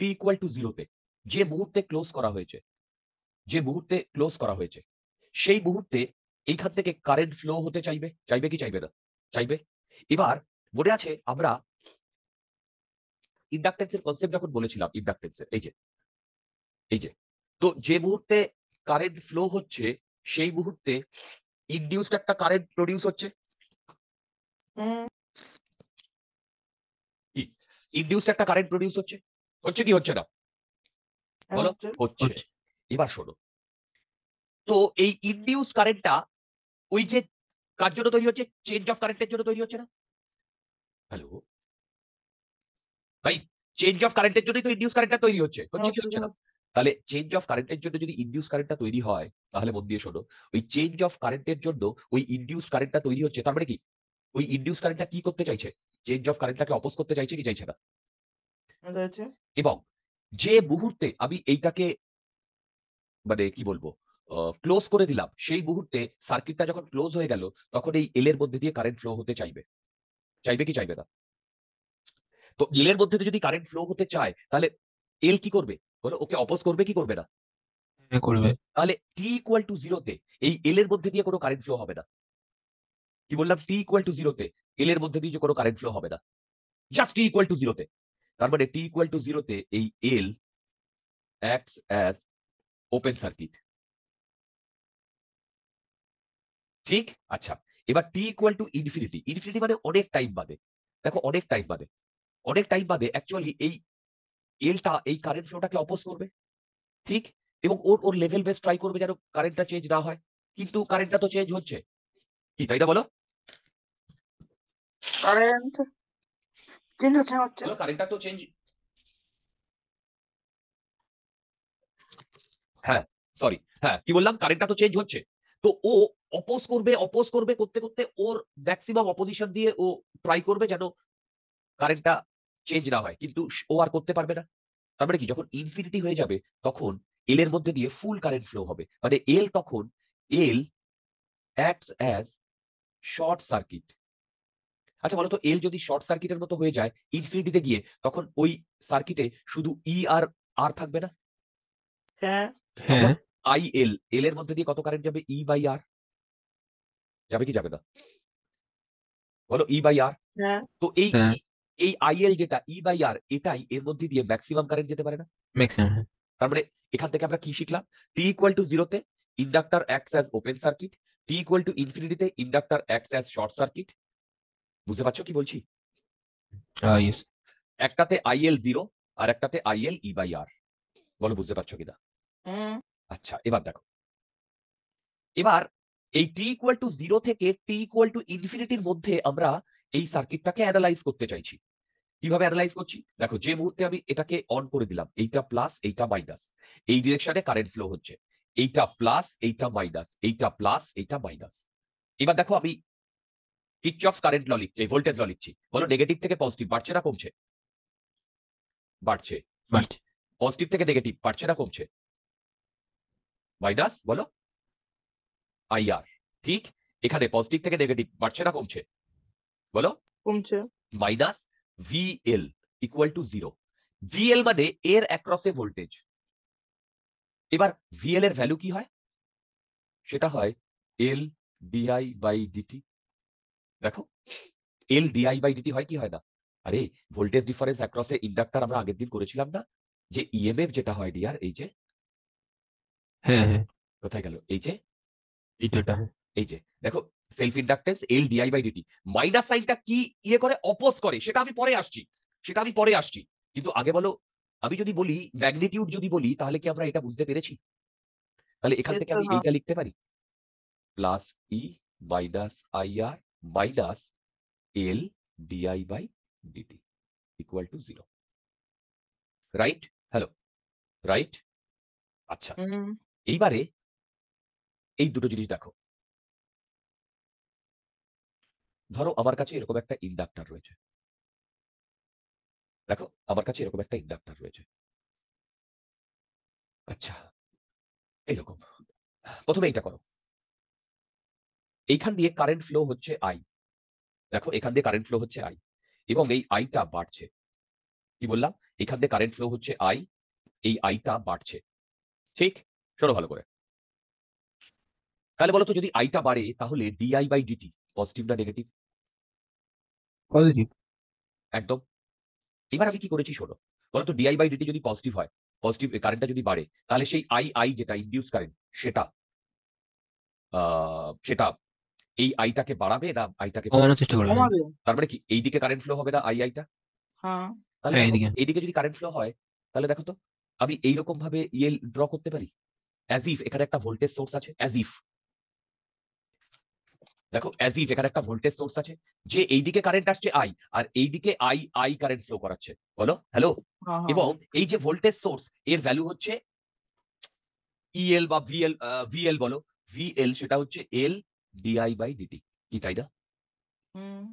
টি ইকুয়াল টু 0 তে যে মুহূর্তে ক্লোজ করা হয়েছে, যে মুহূর্তে ক্লোজ করা হয়েছে, সেই মুহূর্তে এইখান থেকে কারেন্ট ফ্লো হতে চাইবে, চাইবে কি চাইবে না? চাইবে। এবার মনে আছে আমরা ইন্ডাকটেন্সের কনসেপ্ট যখন বলেছিলাম, ইন্ডাকটেন্সের এই যে, এই যে, তো যে মুহূর্তে কারেন্ট ফ্লো হচ্ছে সেই মুহূর্তে ইনডিউসড একটা কারেন্ট প্রডিউস হচ্ছে। হুম, কি ইনডিউসড একটা কারেন্ট প্রডিউস হচ্ছে? হচ্ছে কি হচ্ছে না হ্যাঁ, বলো? হচ্ছে। হচ্ছে। হচ্ছে। এবার শোনো, তো এই ইনডিউস কারেন্টটা ওই যে কার জন্য তৈরি হচ্ছে? চেঞ্জ অফ কারেন্টের জন্য তৈরি হচ্ছে না? হ্যালো ভাই, চেঞ্জ অফ কারেন্টের জন্যই তো ইনডিউস কারেন্টটা তৈরি হচ্ছে, হচ্ছে কি হচ্ছে না? তাহলে চেঞ্জ অফ কারেন্টের জন্য যদি ইনডিউস কারেন্টটা তৈরি হয়, তাহলে মন দিয়ে শোনো, ওই চেঞ্জ অফ কারেন্টের জন্য ওই ইনডিউস কারেন্টটা তৈরি হচ্ছে, তার মানে কি ওই ইনডিউস কারেন্টটা কি করতে চাইছে? চেঞ্জ অফ কারেন্টটাকে অপোজ করতে চাইছে কি চাইছে না? এটা হচ্ছে এবং যে মুহূর্তে আমি এইটাকে মানে কি বলবো ক্লোজ করে দিলাম, সেই মুহূর্তে সার্কিটটা যখন ক্লোজ হয়ে গেল, তখন এই এল এর মধ্যে দিয়ে কারেন্ট ফ্লো হতে চাইবে, চাইবে কি চাইবে না? তো এল এর মধ্যে দিয়ে যদি কারেন্ট ফ্লো হতে চায়, তাহলে এল কি করবে বলো? ওকে অপোজ করবে কি করবে না? হ্যাঁ, করবে। তাহলে টি ইকুয়াল টু 0 তে এই এল এর মধ্যে দিয়ে কোনো কারেন্ট ফ্লো হবে না। কি বললাম? টি ইকুয়াল টু 0 তে এল এর মধ্যে দিয়ে যে কোনো কারেন্ট ফ্লো হবে না, জাস্ট টি ইকুয়াল টু জিরোতে। তার মানে টি ইকুয়াল টু জিরোতে এই এল অ্যাক্টস অ্যাজ ওপেন সার্কিট। ঠিক? আচ্ছা, এবার টি ইকুয়াল টু ইনফিনিটি। ইনফিনিটি মানে অনেক টাইম বাদে। দেখো অনেক টাইম বাদে, অনেক টাইম বাদে অ্যাকচুয়ালি এই এলটা এই কারেন্ট ফ্লোটাকে অপোজ করবে। ঠিক? এবং ওর ওর লেভেল বেস ট্রাই করবে যেন কারেন্টটা চেঞ্জ না হয়। কিন্তু কারেন্টটা তো চেঞ্জ হচ্ছে। কি তাই না বলো? কারেন্ট চেঞ্জ হচ্ছে বলো কারেন্টটা তো চেঞ্জ। হ্যাঁ, সরি। হ্যাঁ, কি বললাম? কারেন্টটা তো চেঞ্জ হচ্ছে। তো ও অপোজ করবে করতে করতে ওর ম্যাক্সিমাম অপোজিশন দিয়ে ও ট্রাই করবে যেন কারেন্টটা চেঞ্জ না হয়। কিন্তু ও আর করতে পারবে না। তার মানে কি যখন ইনফিনিটি হয়ে যাবে তখন এল এর মধ্যে দিয়ে ফুল কারেন্ট ফ্লো হবে। মানে এল তখন এল অ্যাক্টস অ্যাজ শর্ট সার্কিট। আচ্ছা বলো তো এল যদি শর্ট সার্কিটের মতো হয়ে যায় ইনফিনিটিতে গিয়ে তখন ওই সার্কিটে শুধু ই আর আর থাকবে না? হ্যাঁ তখন হ্যাঁ আই এল এল এর মধ্যে দিয়ে কত কারেন্ট যাবে? ই বাই আর। যাবে কি যাবে না? বলো ই বাই আর। হ্যাঁ তো এই হ্যাঁ এই আইএল যেটা ই বাই আর এটাই এর মধ্যে দিয়ে ম্যাক্সিমাম কারেন্ট যেতে পারে না? ম্যাক্সিমাম হ্যাঁ তার মানে এখান থেকে আমরা কি শিখলাম? টি ইকুয়াল টু জিরোতে inductor acts as open circuit, T equal to ইনফিনিটিতে inductor acts as short circuit. বুঝতে পারছো কি বলছি? ইয়েস একটাতে আইএল জিরো আর একটাতে আইএল ই বাই আর। বলো বুঝতে পারছো কিনা? হুম আচ্ছা এবার দেখো, এবার এই টি ইকুয়াল টু জিরো থেকে টি ইকুয়াল টু ইনফিনিটির মধ্যে আমরা এই সার্কিটটাকে অ্যানালাইজ করতে চাইছি। কিভাবে অ্যানালাইজ করছি? দেখো যে মুহূর্তে আমি এটাকে অন করে দিলাম, এইটা প্লাস এইটা মাইনাস, এই ডিরেকশনে কারেন্ট ফ্লো হচ্ছে, এইটা প্লাস এইটা মাইনাস, এইটা প্লাস এইটা মাইনাস। এবার দেখো আমি কিরচফস কারেন্ট ল লিখছি, ভোল্টেজ ল লিখছি। বলো নেগেটিভ থেকে পজিটিভ বাড়ছে না কমছে? বাড়ছে। কি বাড়ছে পজিটিভ থেকে নেগেটিভ বাড়ছে না কমছে? মাইনাস বলো আইআর। ঠিক এখানে পজিটিভ থেকে নেগেটিভ বাড়ছে না কমছে? বলো কমছে minus VL equal to zero. VL মানে এর অ্যাক্রসে ভোল্টেজ। এবার ভিএল এর ভ্যালু কি হয়? সেটা হয় এল ডিআই বাই ডিটি। দেখো এল ডিআই বাই ডিটি হয় কি হয় না? আরে ভোল্টেজ ডিফারেন্স অ্যাক্রসে ইন্ডাক্টর আমরা আগের দিন করেছিলাম না, যে ইএমএফ যেটা হয় ডিআর, এই যে হ্যাঁ হ্যাঁ কোথায় গেল, এই যে এটা হ্যাঁ এই যে দেখো self inductance L DI by D T. Minus সাইনটা কি ইয়ে করে অপোজ করে সেটা আমি পরে আসছি, সেটা আমি পরে আসছি। কিন্তু আগে বলো, আমি যদি বলি ম্যাগনিটিউড যদি বলি তাহলে কি আমরা এটা বুঝতে পেরেছি? তাহলে এখান থেকে আমি হ্যাঁ এইটা লিখতে পারি plus E minus I R minus L DI by DT equal to zero. Right? Hello, right? আচ্ছা হুম এইবারে এই দুটো জিনিস দেখো। ধরো আমার কাছে এরকম একটা ইন্ডাক্টর রয়েছে। দেখো আমার কাছে এরকম একটা ইন্ডাক্টর রয়েছে। আচ্ছা এইরকম। প্রথমে এইটা করো। এইখান দিয়ে কারেন্ট ফ্লো হচ্ছে আই। দেখো এখান দিয়ে কারেন্ট ফ্লো হচ্ছে আই এবং এই আইটা বাড়ছে। কি বললাম? এখান দিয়ে কারেন্ট ফ্লো হচ্ছে আই, এই আইটা বাড়ছে। ঠিক? শোনো ভালো করে। তাহলে বলো তো যদি আইটা বাড়ে তাহলে ডিআই বাই ডিটি পজিটিভ না নেগেটিভ? পজিটিভ একদম। এবার আমি কি করেছি শোনো। বলতো ডিআই বাই ডিটি যদি পজিটিভ হয়, পজিটিভ কারেন্টটা যদি বাড়ে, তাহলে সেই আই আই যেটা ইনডিউস কারেন্ট সেটা সেটা এই আইটাকে বাড়াবে না আইটাকে কমাবে? কমানোর চেষ্টা করবে হ্যাঁ কমাবে তার মানে কি এই দিকে কারেন্ট ফ্লো হবে না আই আইটা? হ্যাঁ তাহলে হ্যাঁ দেখো এদিকে এইদিকে যদি কারেন্ট ফ্লো হয় তাহলে দেখো তো আমি এইরকম ভাবে ইয়ে ড্র করতে পারি, অ্যাজ ইফ এখানে একটা ভোল্টেজ সোর্স আছে, অ্যাজ ইফ। দেখো অ্যাজ ইফ এখানে একটা ভোল্টেজ সোর্স আছে, যে এইদিকে কারেন্ট আসছে আই আর এইদিকে আই আই কারেন্ট ফ্লো করাচ্ছে। বলো হ্যালো। হ্যাঁ হ্যাঁ এবং এই যে ভোল্টেজ সোর্স এর ভ্যালু হচ্ছে ইএল বা ভিএল, ভিএল বলো, ভিএল সেটা হচ্ছে এল ডিআই বাই ডিটি। কি তাই না? হুম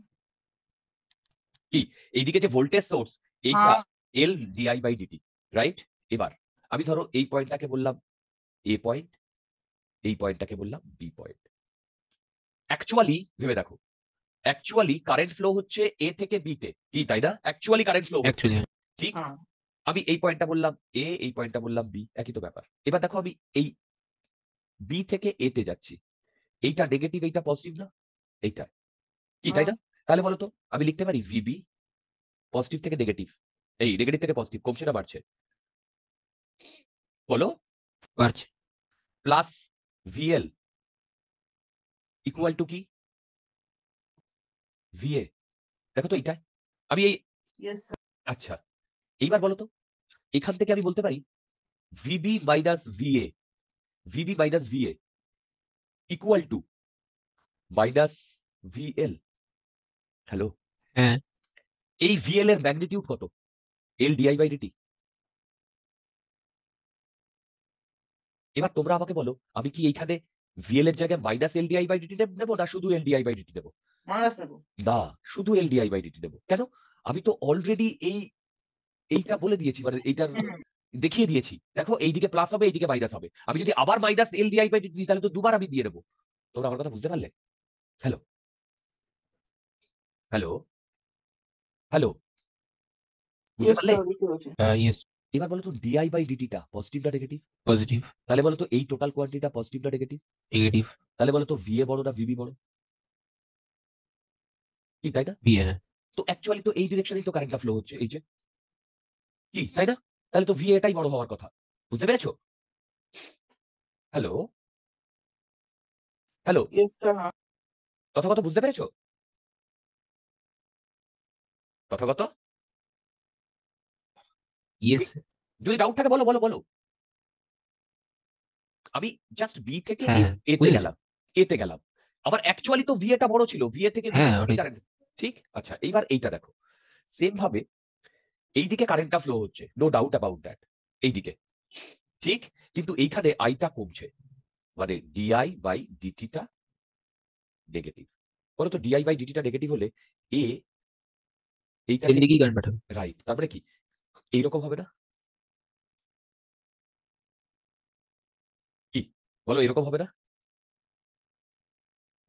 কি এইদিকে যে ভোল্টেজ সোর্স এইটা হ্যাঁ এল ডিআই বাই ডিটি। রাইট? এবার আমি ধরো এই পয়েন্টটাকে বললাম এ পয়েন্ট, এই পয়েন্টটাকে বললাম বি পয়েন্ট। অ্যাকচুয়ালি ভেবে দেখো, অ্যাকচুয়ালি কারেন্ট ফ্লো হচ্ছে এ থেকে বি তে। কি তাই না? অ্যাকচুয়ালি কারেন্ট ফ্লো হচ্ছে। অ্যাকচুয়ালি ঠিক? হ্যাঁ আমি এই পয়েন্টটা বললাম এ, এই পয়েন্টটা বললাম বি, একই তো ব্যাপার। এবার দেখো আমি এই বি থেকে এ তে যাচ্ছি, এইটা নেগেটিভ এইটা পজিটিভ না? এইটা কি তাই হ্যাঁ না? তাহলে বলো তো আমি লিখতে পারি ভিবি পজিটিভ থেকে নেগেটিভ, এই নেগেটিভ থেকে পজিটিভ কমছে না বাড়ছে বলো, বাড়ছে। প্লাস ভিএল ইকুয়াল টু কি ভিএ। দেখো তো এইটা আমি এই Yes, sir. আচ্ছা এইবার বলো তো এখান থেকে আমি বলতে পারি V B minus V A, V B minus V A equal to minus V L. Hello, হ্যাঁ, এই ভিএল এর ম্যাগনিটিউড কত? L DI by d t. এবার তোমরা আমাকে বলো আমি কি এইখানে ভিএল এর জায়গায় minus L DI by d t নেবো না শুধু এল ডিআই বাই ডিটি নেবো? মাইনাস নেবো। না, শুধু এল ডিআই বাই ডিটি নেবো। কেন? আমি তো অলরেডি এইটা বলে দিয়েছি, মানে এইটার দেখিয়ে দিয়েছি। দেখো এইদিকে প্লাস হবে এইদিকে মাইনাস হবে। আমি যদি আবার minus L DI by d t দিই তাহলে তো দুবার আমি দিয়ে দেবো। তোমরা আমার কথা বুঝতে পারলে? হ্যালো হ্যালো হ্যালো, বুঝতে Yes, পারলে? sir, বুঝতে পারছি। ইয়েস, এবার বলো তো ডিআই বাই ডিটিটা পজিটিভ না নেগেটিভ? পজিটিভ, তাহলে বলো তো এই টোটাল কোয়ান্টিটিটা পজিটিভ না নেগেটিভ? নেগেটিভ, তাহলে বলো তো ভিএ বড় না ভিবি বড়? কি তাই না? বি হ্যাঁ, তো অ্যাকচুয়ালি তো এই ডিরেকশনেই তো কারেন্টটা ফ্লো হচ্ছে, এই যে কি তাই না? তাহলে তো ভিএ এটাই বড় হওয়ার কথা। বুঝতে পেরেছো? হ্যালো হ্যালো, Yes, sir, হ্যাঁ। তথাগত বুঝতে পেরেছো? তথাগত ইয়েস, যদি ডাউট থাকে বলো বলো বলো। আমি জাস্ট বি থেকে হ্যাঁ, হ্যাঁ, এতে বুঝেছি। গেলাম, এতে গেলাম। আমার অ্যাকচুয়ালি তো ভিএটা বড় ছিল, ভিএ থেকে হ্যাঁ, ওটাই। কারেন্ট ঠিক। আচ্ছা এইবার এইটা দেখো, সেম ভাবে এইদিকে কারেন্টটা ফ্লো হচ্ছে, নো ডাউট অ্যাবাউট দ্যাট, এইদিকে ঠিক। কিন্তু এইখানে আইটা কমছে, মানে ডিআই বাই ডিটিটা নেগেটিভ। বলো তো ডিআই বাই ডিটিটা নেগেটিভ হলে এ এইটাকে এদিকেই কারেন্ট পাঠাবে। রাইট, তারপরে কি এইরকম হবে না? কি বলো এরকম হবে না?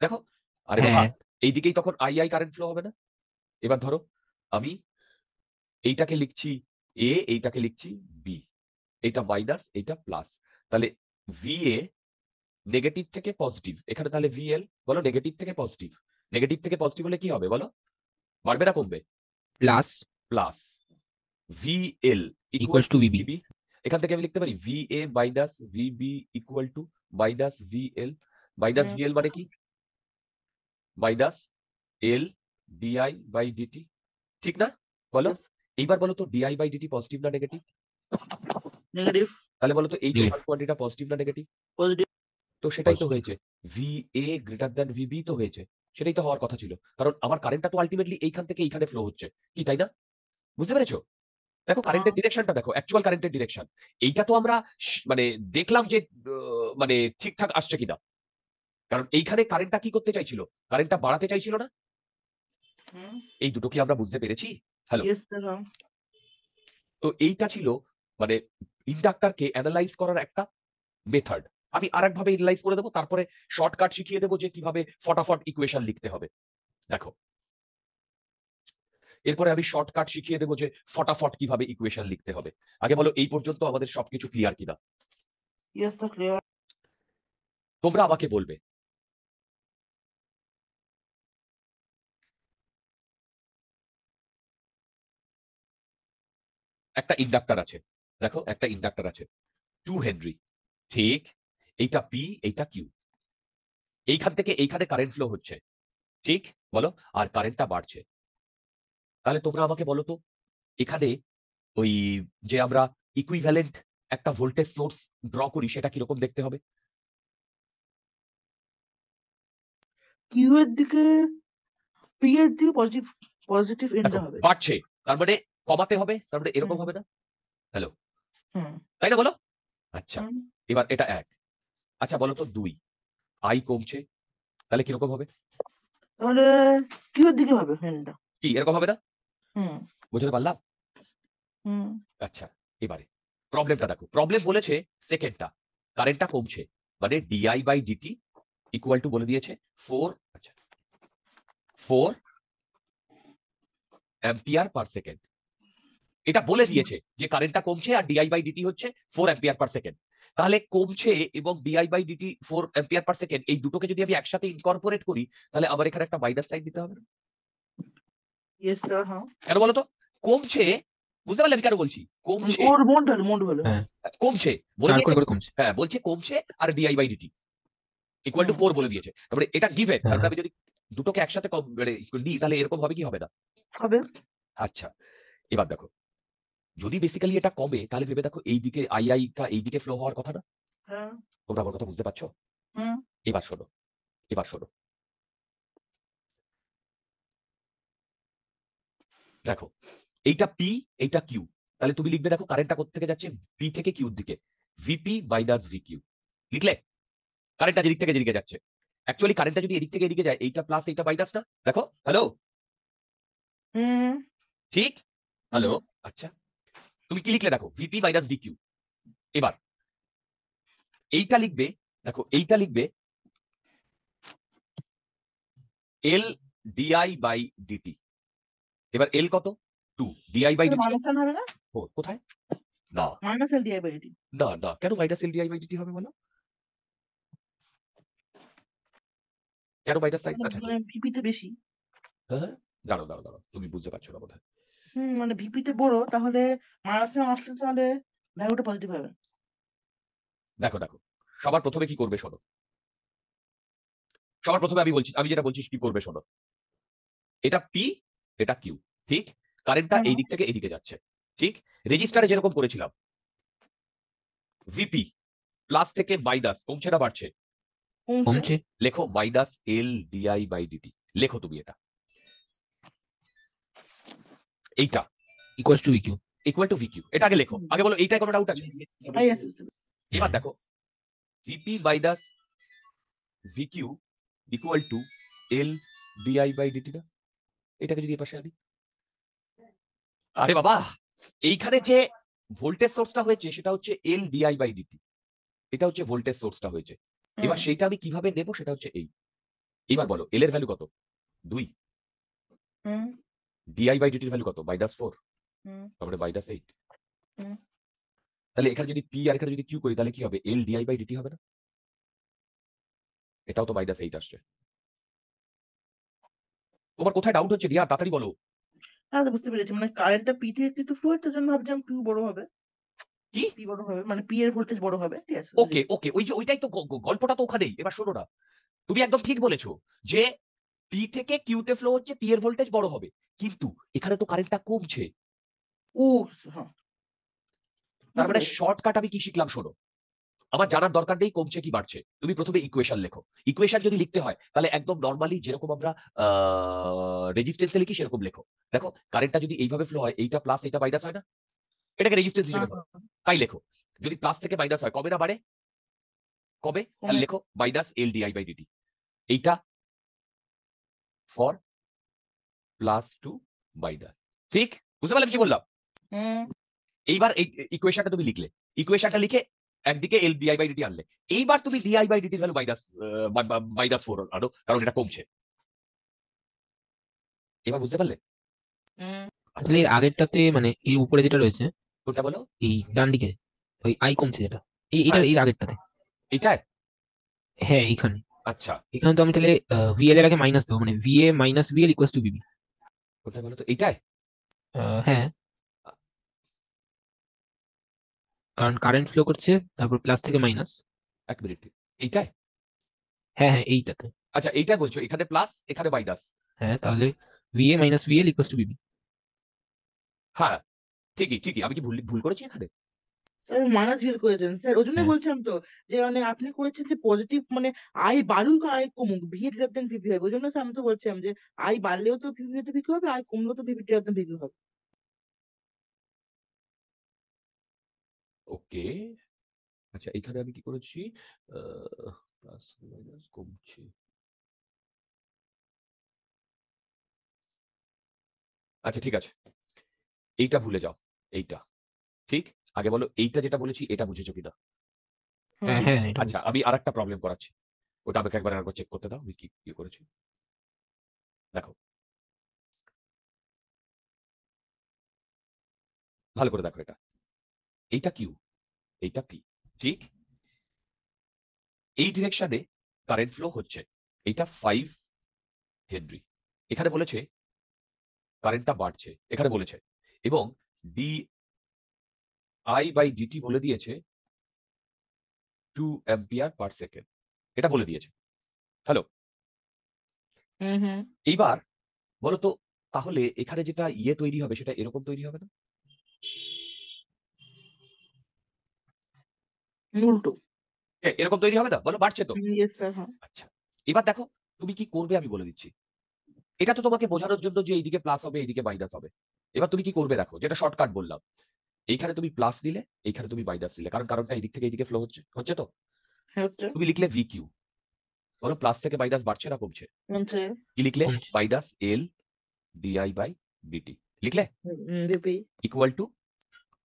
দেখো আরে বাবা, হ্যাঁ, এইদিকেই তখন আই আই কারেন্ট ফ্লো হবে না? এবার ধরো আমি এইটাকে লিখছি এ, এইটাকে লিখছি বি, এইটা মাইনাস এইটা প্লাস। তাহলে ভিএ নেগেটিভ থেকে পজিটিভ, এখানে তাহলে ভিএল বলো নেগেটিভ থেকে পজিটিভ, নেগেটিভ থেকে পজিটিভ হলে কি হবে বলো? বাড়বে না কমবে? Plus plus V L equal equals to to B B. V B. এখান থেকে আমি লিখতে পারি V A minus V B equal to minus V L. Minus V L মানে কি? Minus L DI by d t, ঠিক না? বলো Yes, এইবার বলো তো ডিআই বাই ডিটি পজিটিভ না নেগেটিভ? নেগেটিভ, তাহলে বলো তো এই Negative. টোটাল কোয়ান্টিটিটা পজিটিভ না নেগেটিভ? পজিটিভ। তো সেটাই তো Positive. হয়েছে, ভিএ গ্রেটার দ্যান ভিবি তো হয়েছে। সেটাই তো হওয়ার কথা ছিল, কারণ আমার কারেন্টটা তো আলটিমেটলি এইখান থেকে এইখানে ফ্লো হচ্ছে, কি তাই না? বুঝতে পেরেছো? দেখো কারেন্টের ডিরেকশনটা দেখো, অ্যাকচুয়াল কারেন্টের ডিরেকশন। এইটা তো আমরা মানে দেখলাম যে মানে ঠিকঠাক আসছে কিনা, কারণ এইখানে কারেন্টটা কি করতে চাইছিল? কারেন্টটা বাড়াতে চাইছিল না? এই দুটো কি আমরা বুঝতে পেরেছি? হ্যালো, ইয়েস, স্যার, হ্যাঁ। তো এইটা ছিল মানে ইন্ডাক্টরকে অ্যানালাইজ করার একটা মেথড। আমি আরেকভাবে এনালাইজ করে দেবো, তারপরে শর্টকাট শিখিয়ে দেবো যে কিভাবে ফটাফট ইকুয়েশন লিখতে হবে। দেখো এরপরে আমি শর্টকাট শিখিয়ে দেবো যে ফটাফট কিভাবে ইকুয়েশন লিখতে হবে। আগে বলো এই পর্যন্ত আমাদের সবকিছু ক্লিয়ার কিনা? Yes, sir, clear. তোমরা আমাকে বলবে একটা ইন্ডাক্টর আছে, দেখো একটা ইন্ডাক্টর আছে 2 হেনরি, ঠিক। এইটা পি, এইটা কিউ। এইখান থেকে এইখানে কারেন্ট ফ্লো হচ্ছে, ঠিক বলো, আর কারেন্টটা বাড়ছে। তাহলে তোমরা আমাকে বলো তো এখানে ওই যে আমরা ইকুইভ্যালেন্ট একটা ভোল্টেজ সোর্স ড্র করি সেটা কিরকম দেখতে হবে? কিউ এর দিকে, পি এর দিকে পজিটিভ, পজিটিভ দেখো এন্টার হবে। বাড়ছে, তার মানে কমাতে হবে, তার মানে এরকম হুম। হবে না? হ্যালো, হুম। তাই না বলো? আচ্ছা হুম। এবার এটা এক। আচ্ছা বলো তো দুই, আই কমছে, তাহলে কিরকম হবে? তাহলে কিউ এর দিকে হবে ফ্যানটা। কি এরকম হবে না? হুম। বুঝতে পারলাম? হুম। আচ্ছা এবারে প্রবলেমটা দেখো, প্রবলেম বলেছে সেকেন্ডটা কারেন্টটা কমছে, মানে d i by DT equal to বলে দিয়েছে 4, আচ্ছা 4 অ্যাম্পিয়ার পার সেকেন্ড। এটা বলে দিয়েছে যে কারেন্টটা কমছে আর ডিআই বাই ডিটি হচ্ছে 4 অ্যাম্পিয়ার পার সেকেন্ড। তাহলে কমছে এবং d i by d t 4 ampere per second, এই দুটোকে যদি আমি একসাথে ইনকর্পোরেট করি তাহলে আবার এখানে একটা মাইনাস সাইন দিতে হবে না? ইয়েস স্যার, হ্যাঁ। কেন বলো তো? কমছে, বুঝতে পারলে আমি কেন বলছি কমছে? ওর মোড ভালো। হ্যাঁ কমছে বলে 4 দিয়েছে। করে কমছে। হ্যাঁ, বলছে কমছে আর D I by DT equal to hmm, 4 বলে দিয়েছে। তারপরে এটা গিভেন, হ্যাঁ তারপরে হ্যাঁ আমি যদি দুটোকে একসাথে মানে নিই তাহলে এরকম হবে কি হবে না? হবে। আচ্ছা, এবার দেখো, যদি বেসিক্যালি এটা কমে তাহলে ভেবে দেখো এইদিকে টা এইদিকে ফ্লো হওয়ার কথা না? হ্যাঁ। তোমরা আমার কথা বুঝতে পারছো? হুম। এবার শোনো, এবার শোনো, দেখো এইটা পি, এইটা কিউ, তাহলে তুমি লিখবে দেখো কারেন্টটা কোথা থেকে যাচ্ছে, পি থেকে কিউর দিকে, ভিপি মাইনাস ভি কিউ। লিখলে কারেন্টটা যেদিক থেকে যেদিকে যাচ্ছে, অ্যাকচুয়ালি কারেন্টটা যদি এদিক থেকে এদিকে যায়, এইটা প্লাস এইটা মাইনাস না, দেখো, হ্যালো, হুম। ঠিক, হ্যালো, হুম। আচ্ছা, তুমি কি লিখলে দেখো, ভিপি মাইনাস ভি কিউ। এবার এইটা লিখবে, দেখো এইটা লিখবে এল ডিআই বাই ডিটি। এবার এল কত? 2, d i by sir d t minus sign হবে না? কোথায়? না, minus L DI by D. না, না, কেন minus L DI by d t হবে বলো? কেন মাইনাস সাইন? আচ্ছা, মানে ভিপি তে বেশি। হ্যাঁ, হ্যাঁ, দাঁড়াও, দাঁড়াও, দাঁড়াও, তুমি বুঝতে পারছো না বোধহয়। মানে ভিপি তে বড়, তাহলে মাইনাস সাইন আসলে তাহলে ভ্যালুটা পজিটিভ হবে। দেখো, দেখো, সবার প্রথমে কি করবে শোনো, সবার প্রথমে আমি যেটা বলছি কি করবে শোনো, এটা পি, এটা কিউ, ঠিক, কারেন্টটা হুম। এই দিক থেকে এইদিকে যাচ্ছে, ঠিক, রেজিস্টারে যেরকম করেছিলাম, ভিপি প্লাস থেকে মাইনাস কমছে না বাড়ছে? কমছে। কমছে। লেখো minus L DI by D T, লেখো তুমি এটা, এইটা equals to E Q. Equal to V Q, এটা আগে লেখো, আগে বলো এইটাই কোনো ডাউট আছে? ইয়েস। এবার দেখো, V P minus V Q equal to L DI by D T না? এটাকে যদি এ পাশে আনি, আরে বাবা, এইখানে যে ভোল্টেজ সোর্সটা হয়েছে সেটা হচ্ছে এল ডিআই বাই ডিটি, এটা হচ্ছে ভোল্টেজ সোর্সটা হয়েছে। এবার সেইটা আমি কিভাবে নেব সেটা হচ্ছে এই, এবার বলো এল এর ভ্যালু কত? 2, হুম। ডিআই বাই ডিটির ভ্যালু কত? -4, হুম। তারপরে -8। হুম। তাহলে এখানে যদি পি আর এখানে যদি কিউ করি তাহলে কি হবে? এল ডিআই বাই ডিটি হবে না? এটাও তো -8 আসছে। তোমার কোথায় ডাউট হচ্ছে রিয়া, তাড়াতাড়ি বলো। হ্যাঁ, বুঝতে পেরেছি। মানে কারেন্টটা পি থেকে কিন্তু ফ্লো হচ্ছে, জন্য ভাবছিলাম কিউ বড় হবে। কি? পি বড় হবে, মানে পি এর ভোল্টেজ বড় হবে। ঠিক আছে, ওকে, বুঝেছি। ওকে, ওই যে ওইটাই তো গল্পটা তো ওখানেই। এবার শোনো না, তুমি একদম ঠিক বলেছো যে পি থেকে কিউতে ফ্লো হচ্ছে, পি এর ভোল্টেজ বড় হবে, কিন্তু এখানে তো কারেন্টটা কমছে। ও, হ্যাঁ, তার বুঝতে মানে পেরেছি। শর্টকাট আমি কি শিখলাম শোনো, আমার জানার দরকার নেই কমছে কি বাড়ছে, তুমি প্রথমে ইকুয়েশন লেখো। ইকুয়েশন যদি লিখতে হয় তাহলে একদম নর্মালি যেরকম আমরা রেজিস্ট্যান্সে লিখি সেরকম লেখো। দেখো কারেন্টটা যদি এইভাবে ফ্লো হয়, এইটা প্লাস এইটা মাইনাস হয় না, এটাকে রেজিস্ট্যান্স হ্যাঁ, হিসেবে ধরো, তাই লেখো। যদি প্লাস থেকে মাইনাস হয় কবে না বাড়ে? কবে? তাহলে কমে। লেখো minus L DI by d t, এইটা ফর প্লাস টু মাইনাস, ঠিক, বুঝতে পারলাম কি বললাম? হুম। এইবার এই ইকুয়েশনটা তুমি লিখলে, ইকুয়েশনটা লিখে একদিকে এল ডিআই বাই ডিটি আনলে, এইবার তুমি ডিআই বাই ডিটির ভ্যালু -4 আনো, কারণ এটা কমছে। এবার বুঝতে পারলে? হুম। আচ্ছা, তাহলে এর আগেরটাতে মানে এই উপরে যেটা রয়েছে, কোনটা বলো? এই ডান দিকে ওই আই কমছে যেটা, এইটার হ্যাঁ, এর আগেরটাতে। এটাই। হ্যাঁ এইখানে, আচ্ছা, এখানে তো আমি তাহলে ভিএল এর আগে মাইনাস দেবো, মানে V A minus V L equals to B B. কোথায় বলো তো? এইটাই। হ্যাঁ, কারণ কারেন্ট ফ্লো করছে তারপর প্লাস থেকে মাইনাস। এক মিনিট, এইটাই। হ্যাঁ হ্যাঁ এইটাতে। আচ্ছা, এইটা বলছো এখানে প্লাস এখানে মাইনাস? হ্যাঁ তাহলে V A minus V L equals to B B. হ্যাঁ, ঠিকই, ঠিকই, আমি কি ভুল ভুল করেছি এখানে? স্যার মাইনাস ভিএল করেছেন স্যার, ওই জন্যই হ্যাঁ বলছিলাম তো, যে মানে আপনি করেছেন যে পজিটিভ, মানে আই বাড়ুক আর আই কমুক, ভি গ্রেটার দেন ভিপি হবে। ওই জন্য স্যার আমি তো বলছিলাম যে আই বাড়লেও তো ভিপি হবে, আই কমলেও তো ভিপি গ্রেটার দেন ভিপি হবে। ওকে, আচ্ছা, এখানে আমি কি করেছি? প্লাস মাইনাস কমছে, আচ্ছা ঠিক আছে, এইটা ভুলে যাও, এইটা, ঠিক, আগে বলো এইটা যেটা বলেছি এটা বুঝেছো কিনা? হুম। হ্যাঁ হ্যাঁ এটা আচ্ছা, আমি আরেকটা প্রবলেম করাচ্ছি, ওটা আমাকে একবার আরেকবার চেক করতে দাও আমি কি কি করেছি। দেখো, ভালো করে দেখো, এটা, এইটা কিউ, এইটা পি, ঠিক, এই ডিরেকশনে কারেন্ট ফ্লো হচ্ছে, এইটা 5 হেনরি, এখানে বলেছে কারেন্টটা বাড়ছে এখানে বলেছে, এবং ডি আই বাই ডিটি বলে দিয়েছে 2 অ্যাম্পিয়ার পার সেকেন্ড, এটা বলে দিয়েছে। হ্যালো, হুম হুম এইবার বলো তো, তাহলে এখানে যেটা ইয়ে তৈরি হবে সেটা এরকম তৈরি হবে না? উল্টো। এরকম তৈরি হবে না? বলো, বাড়ছে তো। ইয়েস স্যার, হ্যাঁ। আচ্ছা, এবার দেখো তুমি কি করবে আমি বলে দিচ্ছি। এটা তো তোমাকে বোঝানোর জন্য যে এইদিকে প্লাস হবে এইদিকে মাইনাস হবে। এবার তুমি কি করবে দেখো, যেটা শর্টকাট বললাম, এইখানে তুমি প্লাস নিলে, এইখানে তুমি মাইনাস নিলে, কারণ কারণটা এইদিক থেকে এইদিকে ফ্লো হচ্ছে, হচ্ছে তো। হ্যাঁ, হচ্ছে। তুমি লিখলে ভি কিউ, বলো প্লাস থেকে মাইনাস বাড়ছে না কমছে? হচ্ছে। কি লিখলে? কমছে। Minus L DI by d t লিখলে, V P. Equal to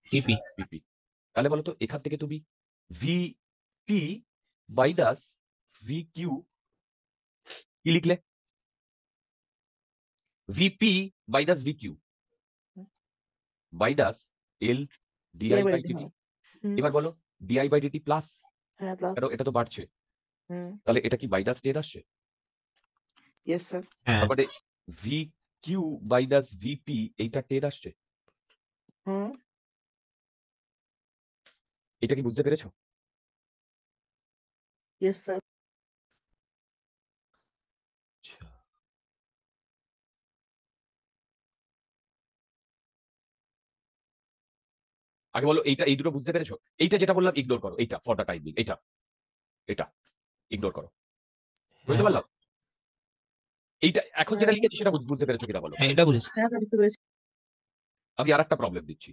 P P. P P. তাহলে বলো তো এখান থেকে তুমি ভিপি মাইনাস ভি কিউ কি লিখলে? V P minus V Q minus L DI by d t. এবার বলো ডিআই বাই ডিটি প্লাস, হ্যাঁ, প্লাস। কেন এটা তো বাড়ছে, হুম। তাহলে এটা কি মাইনাস 10 আসছে? Yes sir. হ্যাঁ। তারপরে ভি কিউ মাইনাস ভিপি এইটা 10 আসছে। হুম। এটা কি বুঝতে পেরেছো? Yes sir. আচ্ছা, আগে বলো এইটা, এই দুটো বুঝতে পেরেছো? এইটা যেটা বললাম ইগনোর করো, এইটা ফর দ্য টাইম বিং, এটা এটা ইগনোর করো, বুঝতে হ্যাঁ। পারলাম? এইটা এখন যেটা লিখেছি সেটা বুঝতে পেরেছো কিনা বলো? হ্যাঁ, এটা বুঝেছি। হ্যাঁ স্যার, বুঝতে পেরেছি। আমি আর একটা প্রবলেম দিচ্ছি।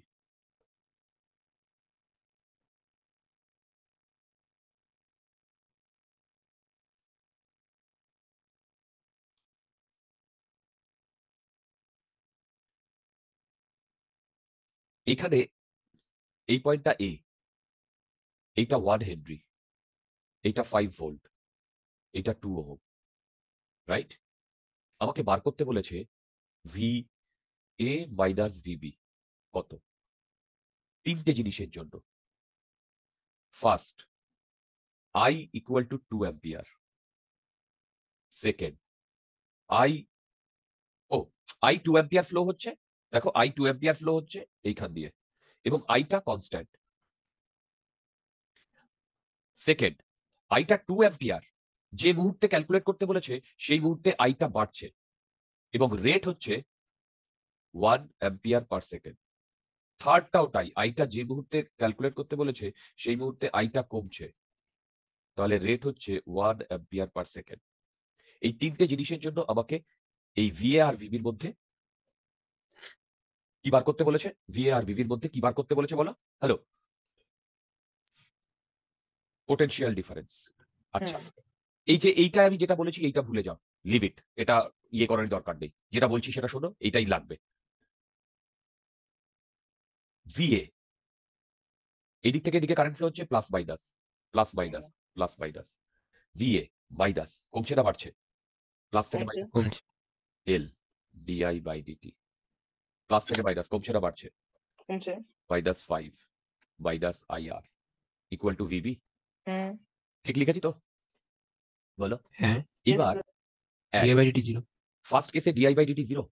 এইখানে এই পয়েন্টটা এ, এইটা 1 হেনরি, এইটা 5 ভোল্ট, এইটা 2 ওহম, রাইট? আমাকে বার করতে বলেছে ভি এ মাইনাস ভিবি কত, তিনটে জিনিসের জন্য। First, I equal to 2 ampere. Second, I ও আই 2 অ্যাম্পিয়ার ফ্লো হচ্ছে, দেখো আই 2 অ্যাম্পিয়ার ফ্লো হচ্ছে এইখান দিয়ে, এবং আইটা কনস্ট্যান্ট। সেকেন্ড, আইটা 2 অ্যাম্পিয়ার, যে মুহূর্তে ক্যালকুলেট করতে বলেছে সেই মুহূর্তে আইটা বাড়ছে, এবং রেট হচ্ছে 1 অ্যাম্পিয়ার পার সেকেন্ড। থার্ডটাও তাই, আইটা যে মুহূর্তে ক্যালকুলেট করতে বলেছে সেই মুহূর্তে আইটা কমছে, তাহলে রেট হচ্ছে 1 অ্যাম্পিয়ার পার সেকেন্ড। এই তিনটে জিনিসের জন্য আমাকে এই ভিএ আর ভিবির মধ্যে কি বার করতে বলেছে? ভিএ আর ভিবির মধ্যে কি বার করতে বলেছে বলো? Hello, potential difference. আচ্ছা, হ্যাঁ। এই যে এইটা আমি যেটা বলেছি এইটা ভুলে যাও, লিভ ইট, এটা ইয়ে করার দরকার নেই, যেটা বলছি সেটা শোনো, এইটাই লাগবে। ভিএ, এদিক থেকে এদিকে কারেন্ট ফ্লো হচ্ছে plus minus, plus minus, plus minus. V A minus, কমছে না বাড়ছে? প্লাস থেকে কমছে। মাইনাস, কমছে। L DI by DT, plus থেকে মাইনাস, কমছে না বাড়ছে? কমছে। Minus 5 minus I R equal to V B. Hmm. ঠিক লিখেছি তো? বলো। হ্যাঁ। ইয়েস এবার sir. D I by D T 0। First কেসে DI by D T 0,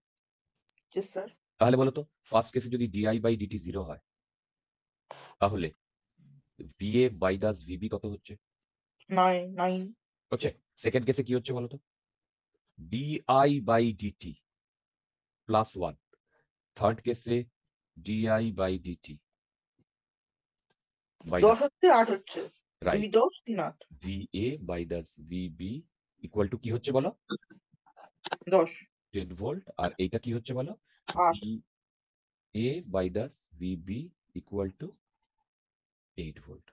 yes sir. তাহলে বলো তো ফার্স্ট কেসে যদি ডিআই বাই ডিটি 0 হয়, তাহলে ভিএ মাইনাস ভিবি কত হচ্ছে? 9 হচ্ছে। সেকেন্ড কেসে কি হচ্ছে বলো তো? D i by DT plus 1। Third কেসে ডিআই বাই ডিটি 10 হচ্ছে, 8 হচ্ছে। 2 right, 10 3 8 V A minus V B equal to কি হচ্ছে বলো? 10 10 ভোল্ট। আর এইটা কি হচ্ছে বলো? 8। V A minus V B equal to 8 volt.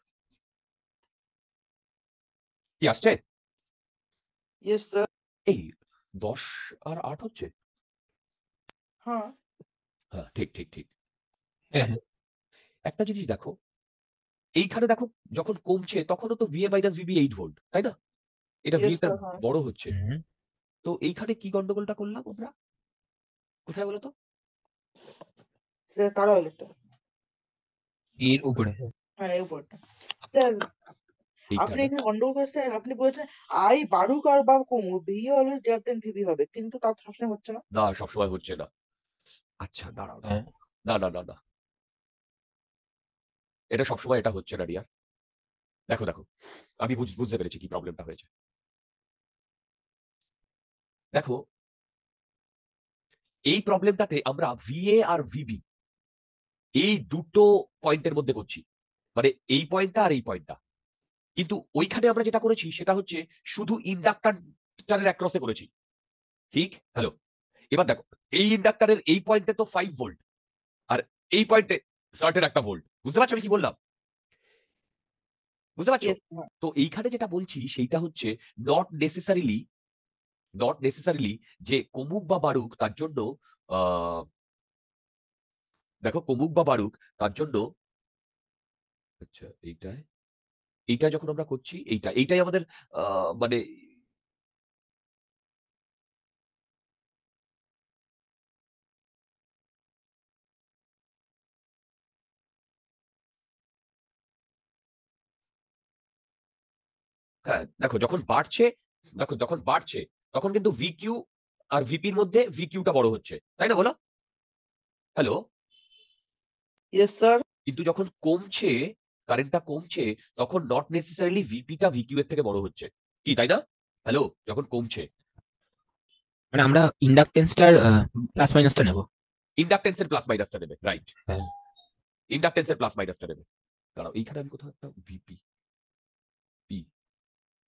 কি আসছে? Yes sir. এই 10 আর 8 হচ্ছে। হ্যাঁ। হ্যাঁ, ঠিক ঠিক ঠিক। হ্যাঁ, হ্যাঁ। একটা জিনিস দেখো, এইখানে দেখো যখন কমছে তখনও তো ভিএ মাইনাস ভিবি 8 ভোল্ট, তাই না? এটা ইয়েস ভিটা স্যার, হ্যাঁ। বড় হচ্ছে। হুম। তো এইখানে কি গন্ডগোলটা করলাম আমরা? কোথায় বলো তো? স্যার কারা হলো এটা? এর উপরে। হ্যাঁ, এই উপরটা। স্যার এইটা আপনি না? এখানে গন্ডগোল করেছেন, আপনি বলেছেন আই বাড়ুক আর বা কমুক, V always greater than V B হবে, কিন্তু তা তো সবসময় হচ্ছে না। না, সবসময় হচ্ছে না। আচ্ছা দাঁড়াও হ্যাঁ না না না না এটা সবসময় এটা হচ্ছে না রিয়া। দেখো দেখো আমি বুঝতে পেরেছি কি প্রবলেমটা হয়েছে। দেখো এই প্রবলেমটাতে আমরা ভিএ আর ভিবি এই দুটো পয়েন্টের মধ্যে করছি, মানে এই পয়েন্টটা আর এই পয়েন্টটা। কিন্তু ওইখানে আমরা যেটা করেছি সেটা হচ্ছে শুধু ইন্ডাক্টরের অ্যাক্রসে করেছি। ঠিক হ্যালো, এবার দেখো এই ইন্ডাক্টরের এই পয়েন্টে তো 5 ভোল্ট, আর এই পয়েন্টে সার্টেন একটা ভোল্ট। বুঝতে পারছো আমি কি বললাম? বুঝতে পারছো? ইয়েস হ্যাঁ তো এইখানে যেটা বলছি সেইটা হচ্ছে নট নেসেসারিলি নট নেসেসারিলি যে কমুক বা বাড়ুক তার জন্য আহ দেখো কমুক বা বাড়ুক তার জন্য, আচ্ছা এইটা যখন আমরা করছি এইটাই আমাদের মানে হ্যাঁ দেখো যখন বাড়ছে তখন কিন্তু ভিকিউ আর ভিপির মধ্যে ভিকিউটা বড় হচ্ছে, তাই না বলো? Hello, yes sir. কিন্তু যখন কমছে, কারেন্টটা কমছে, তখন নট নেসেসারিলি ভিপিটা ভিকিউ এর থেকে বড় হচ্ছে, কি তাই না? হ্যালো, যখন কমছে মানে আমরা ইন্ডাকটেন্সটার প্লাস মাইনাসটা নেব। ইন্ডাকটেন্সের প্লাস মাইনাসটা নেবে, রাইট? হ্যাঁ ইন্ডাকটেন্সের প্লাস মাইনাসটা নেবে। দাঁড়াও এইখানে আমি কোথাও একটা ভিপি পি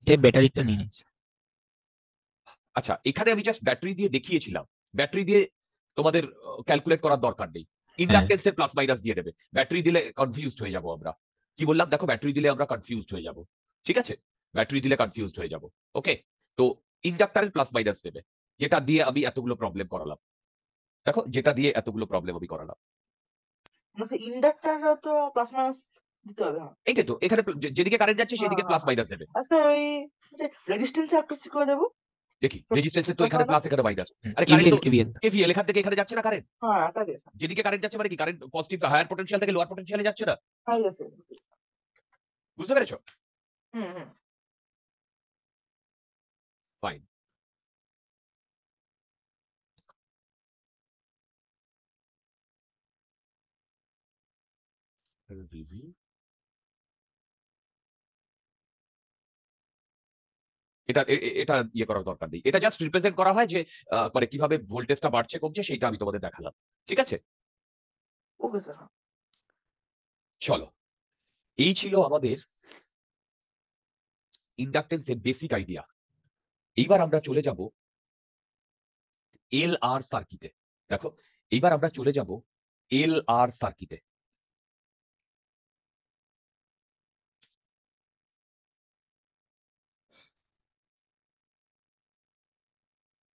এই ব্যাটারিটা নিয়ে নিচ্ছি। আচ্ছা এখানে আমি জাস্ট ব্যাটারি দিয়ে দেখিয়েছিলাম, ব্যাটারি দিয়ে তোমাদের ক্যালকুলেট করার দরকার নেই, হ্যাঁ ইন্ডাকটেন্সের প্লাস মাইনাস দিয়ে দেবে। ব্যাটারি দিলে কনফিউজড হয়ে যাব আমরা। কি বললাম দেখো, ব্যাটারি দিলে আমরা কনফিউজড হয়ে যাব, ঠিক আছে? ব্যাটারি দিলে কনফিউজড হয়ে যাব। ওকে, তো ইন্ডাক্টরের প্লাস মাইনাস দেবে, যেটা দিয়ে আমি এতগুলো প্রবলেম করালাম। দেখো যেটা দিয়ে এতগুলো প্রবলেম আমি করালাম, মানে ইন্ডাক্টর তো প্লাস মাইনাস দিতে হবে হ্যাঁ। এইটাই তো এখানে যেদিকে কারেন্ট যাচ্ছে হ্যাঁ সেদিকে হ্যাঁ প্লাস হ্যাঁ। মাইনাস দেবে। আর স্যার ওই যে রেজিস্ট্যান্স অ্যাক্রস করে দেবো দেখি রেজিস্ট্যান্সের তো টোটাল এখানে প্লাস এখানে মাইনাস, আরে কারেন্ট কেভিএল তো কেভিএল কেভিএল এখান থেকে এখানে যাচ্ছে না কারেন্ট। হ্যাঁ তাহলে যেদিকে কারেন্ট যাচ্ছে মানে কি কারেন্ট পজিটিভ হায়ার পটেনশিয়াল থেকে লোয়ার পটেনশিয়ালে যাচ্ছে না? হ্যাঁ ইয়েস বুঝতে পেরেছো? হুম হুম। ফাইন। এটা ইয়ে করার দরকার নেই, এটা জাস্ট রিপ্রেজেন্ট করা হয় যে মানে কিভাবে ভোল্টেজটা বাড়ছে কমছে সেইটা আমি তোমাদের দেখালাম, ঠিক আছে? Okay sir. চলো, এই ছিল আমাদের ইন্ডাকটেন্সের বেসিক আইডিয়া। এইবার আমরা চলে যাব এল আর সার্কিটে। দেখো এইবার আমরা চলে যাব এল আর সার্কিটে।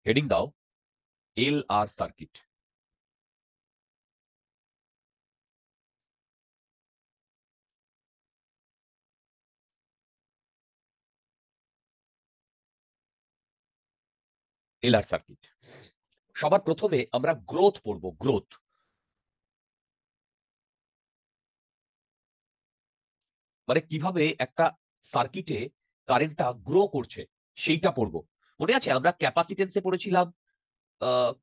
হেডিং দাও এল আর সার্কিট। এল আর সার্কিট, সবার প্রথমে আমরা গ্রোথ পড়বো। গ্রোথ মানে কিভাবে একটা সার্কিটে কারেন্টটা গ্রো করছে সেইটা পড়বো। মনে আছে আমরা ক্যাপাসিটেন্সে পড়েছিলাম,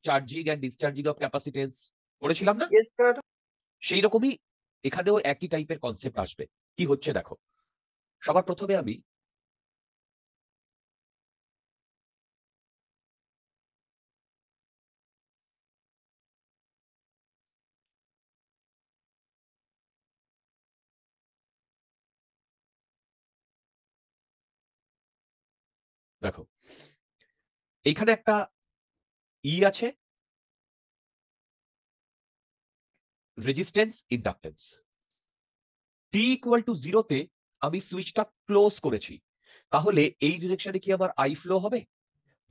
charging and discharging of capacitance পড়েছিলাম না? Yes sir. সেই রকমই এখানেও একই টাইপের কনসেপ্ট আসবে। কি হচ্ছে দেখো, সবার প্রথমে আমি দেখো এইখানে একটা আছে, resistance inductance. T equal to জিরোতে আমি সুইচটা ক্লোজ করেছি, তাহলে এই ডিরেকশনে কি আমার আই ফ্লো হবে?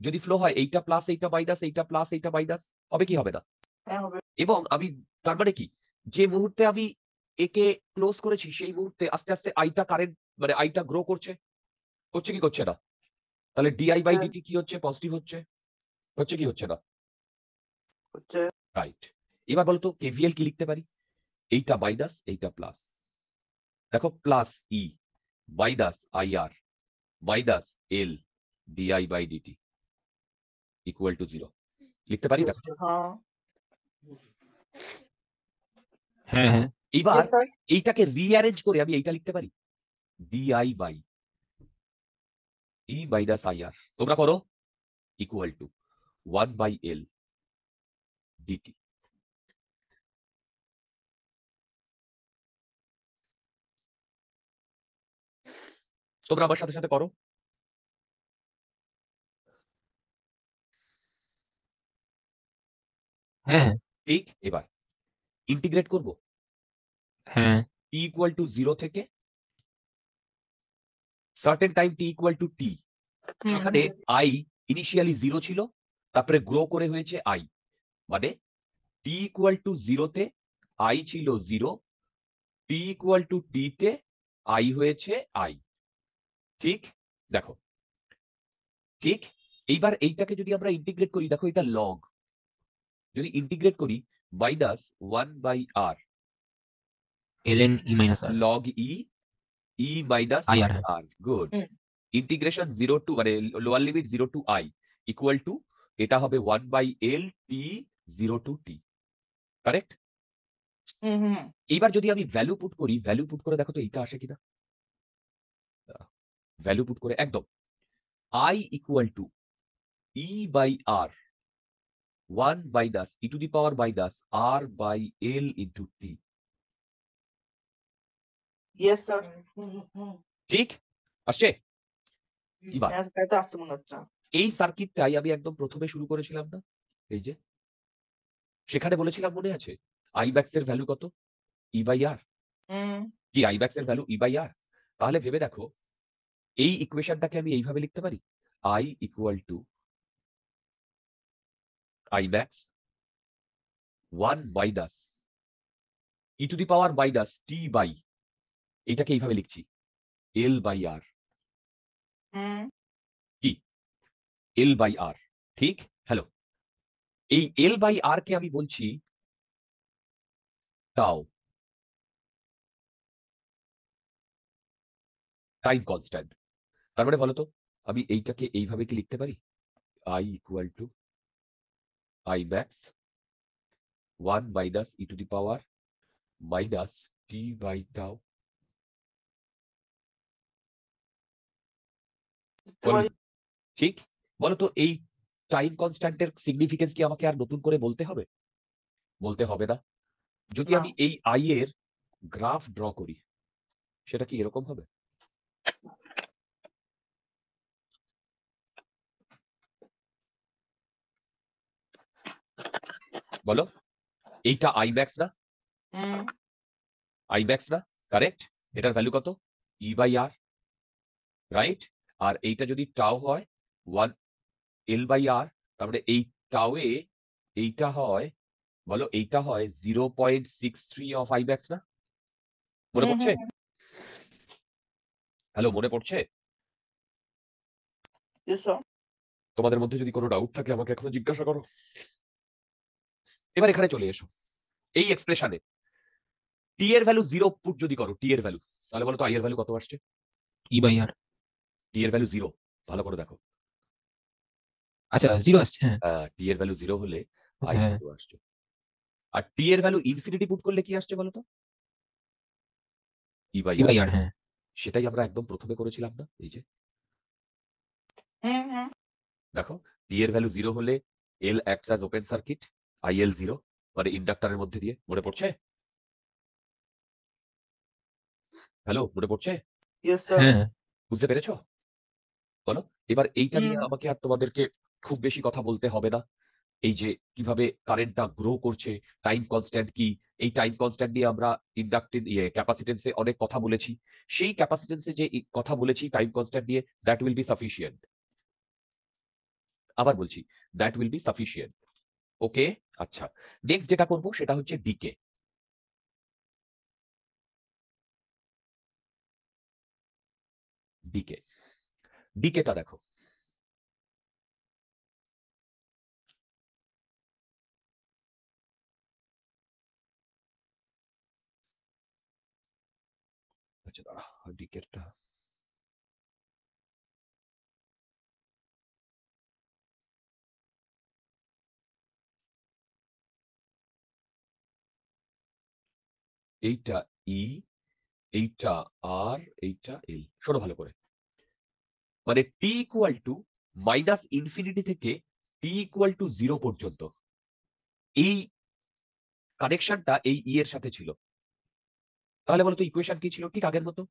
যদি ফ্লো হয় এইটা প্লাস এইটা মাইনাস, এইটা প্লাস এইটা মাইনাস, হবে কি হবে না? হ্যাঁ হবে। এবং আমি তার মানে কি, যে মুহূর্তে আমি একে ক্লোজ করেছি সেই মুহূর্তে আস্তে আস্তে আইটা কারেন্ট মানে আইটা গ্রো করছে, করছে কি করছে না? তাহলে ডিআই বাই হ্যাঁ, ডিটি কি হচ্ছে? পজিটিভ হচ্ছে, হচ্ছে কি হচ্ছে না? হচ্ছে। রাইট। এবার বলতো কেভিএল কি লিখতে পারি? এইটা মাইনাস এইটা প্লাস, দেখো plus E minus I R minus L DI by DT equal to zero লিখতে পারি। ইয়েস দেখো হ্যাঁ। হ্যাঁ হ্যাঁ এইবার Yes, sir. এইটাকে রিঅ্যারেঞ্জ করে আমি এইটা লিখতে পারি d I by E minus IR, তোমরা করো, ইকুয়াল টু 1/L ডিটি। তোমরা আমার সাথে সাথে করো। হ্যাঁ ঠিক, এবার ইন্টিগ্রেট করব হ্যাঁ টি ইকুয়াল টু 0 থেকে certain time T equal to T, সেখানে আই ইনিশিয়ালি 0 ছিল, তারপরে গ্রো করে হয়েছে আই, মানে টি ইকুয়াল টু 0 তে আই ছিল 0, টি ইকুয়াল টু টি তে আই হয়েছে আই। ঠিক, দেখো, ঠিক। এইবার এইটাকে যদি আমরা ইন্টিগ্রেট করি, দেখো এটা লগ, যদি ইন্টিগ্রেট করি minus 1/r ln e minus R log E minus I R হ্যাঁ R, good. Hmm. Integration 0 to মানে lower limit 0 to I equal to এটা হবে 1/L টি 0 টু টি, কারেক্ট? হুম। এইবার যদি আমি ভ্যালু পুট করি, ভ্যালু পুট করে দেখো তো এইটা আসে কিনা, ভ্যালু পুট করে একদম I equal to E by R 1 minus E to the power minus R by L into T. Yes, sir. ঠিক আসছে? এবার হ্যাঁ, তাই তো আসছে মনে হচ্ছে। এই সার্কিটটাই আমি একদম প্রথমে শুরু করেছিলাম না, এই যে সেখানে বলেছিলাম মনে আছে আই ম্যাক্স এর ভ্যালু কত, ই বাই আর, হুম। কি আই ম্যাক্স এর ভ্যালু ই বাই আর। তাহলে ভেবে দেখো এই ইকুয়েশনটাকে আমি এইভাবে লিখতে পারি I equal to I max 1 minus E to the power minus T by, এইটাকে এইভাবে লিখছি এল বাই আর, হুম। কি এল বাই আর। ঠিক, হ্যালো, এই এল বাই আর কে আমি বলছি টাও, টাইম কনস্ট্যান্ট। তার মানে বলতো আমি এইটাকে এইভাবে কি লিখতে পারি I equal to I max 1 minus E to the power minus T by tau. বুঝতে পারি। ঠিক, বলতো এই টাইম কনস্ট্যান্টের সিগনিফিকেন্স কি আমাকে আর নতুন করে বলতে হবে? বলতে হবে না। যদি না। আমি এই আই এর গ্রাফ ড্র করি, সেটা কি এরকম হবে? বলো, এইটা আই ম্যাক্স না, হুম। আই ম্যাক্স না, কারেক্ট? এটার ভ্যালু কত, ই বাই আর, রাইট? আর এইটা যদি টাও হয় 1 এল বাই আর, তার মানে এই টাও এ এইটা হয়, বলো এইটা হয় 0.63 অফ আই ম্যাক্স না? মনে হুম। পড়ছে? হ্যালো, মনে পড়ছে? Yes, sir. তোমাদের মধ্যে যদি কোনো ডাউট থাকে আমাকে এখনো জিজ্ঞাসা করো। এবার এখানে চলে এসো, এই এক্সপ্রেশনে টি এর ভ্যালু 0 পুট যদি করো, টি এর ভ্যালু, তাহলে বলো তো আই এর ভ্যালু কত আসছে? ই বাই আর টি এর ভ্যালু 0, ভালো করে দেখো। আচ্ছা জিরো আসছে হ্যাঁ টি এর ভ্যালু 0 হলে আচ্ছা আই হ্যাঁ 0 আসছে। আর টি এর ভ্যালু ইনফিনিটি পুট করলে কি আসছে বলো তো? E by E R. By আর হ্যাঁ সেটাই আমরা একদম প্রথমে করেছিলাম না, এই যে হুম। দেখো টি এর ভ্যালু 0 হলে L acts as open circuit, I L 0, মানে ইন্ডাক্টরের মধ্যে দিয়ে, মনে পড়ছে? হ্যালো, মনে পড়ছে? Yes, sir. হ্যাঁ বুঝতে পেরেছো? বলো, এবার এইটা নিয়ে হুম। আমাকে আর তোমাদেরকে খুব বেশি কথা বলতে হবে না। এই যে কিভাবে কারেন্টটা গ্রো করছে, টাইম কনস্ট্যান্ট কি, এই টাইম কনস্ট্যান্ট নিয়ে আমরা ইন্ডাক্টিভ ক্যাপাসিটেন্সে অনেক কথা বলেছি। সেই ক্যাপাসিটেন্সে যে কথা বলেছি টাইম কনস্ট্যান্ট নিয়ে, দ্যাট উইল বি সাফিসিয়েন্ট। আবার বলছি, দ্যাট উইল বি সাফিসিয়েন্ট। ওকে, আচ্ছা, নেক্সট যেটা করব সেটা হচ্ছে ডিকে। ডিকে, ডিকেটা দেখো, আচ্ছা দাঁড়া, ডিকেটা এইটা ই, এইটা আর, এইটা এল। শোনো ভালো করে, মানে টি ইকুয়াল টু মাইনাস ইনফিনিটি থেকে টি ইকুয়াল টু 0 পর্যন্ত এই কানেকশনটা এই ই এর সাথে ছিল। তাহলে বলতো ইকুয়েশন কি ছিল? ঠিক আগের মতো।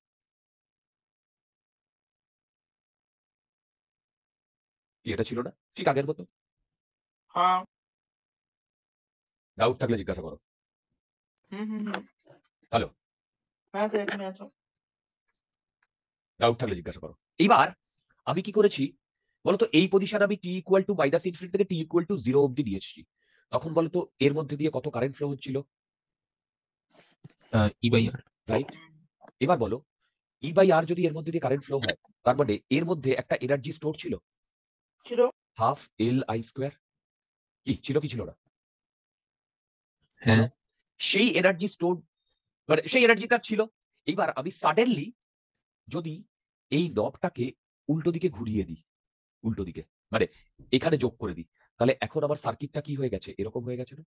কি এটা ছিল না ঠিক আগের মতো? হ্যাঁ। ডাউট থাকলে জিজ্ঞাসা করো। হুম। হ্যালো, হ্যাঁ স্যার, এখানে আছো। ডাউট থাকলে জিজ্ঞাসা করো। এইবার আমি কি করেছি বলতো, এই পজিশন আমি টি ইকুয়াল টু মাইনাস ইনফিনিটি থেকে টি ইকুয়াল টু 0 অবধি নিয়ে এসেছি। তখন বলতো এর মধ্যে দিয়ে কত কারেন্ট ফ্লো হচ্ছিল? ই বাই আর। রাইট। এবার বলো, ই বাই আর যদি এর মধ্যে দিয়ে কারেন্ট ফ্লো হয়, তার মানে এর মধ্যে একটা এনার্জি স্টোর ছিল, ছিল। Half L I square. কি ছিল কি ছিল না? হ্যাঁ। বলো। সেই এনার্জি স্টোর, মানে সেই এনার্জিটা ছিল। এইবার আমি সাডেনলি যদি এই নবটাকে উল্টো দিকে ঘুরিয়ে দিই, উল্টো দিকে মানে এখানে যোগ করে দিই, তাহলে এখন আমার সার্কিটটা কি হয়ে গেছে? এরকম হয়ে গেছে না?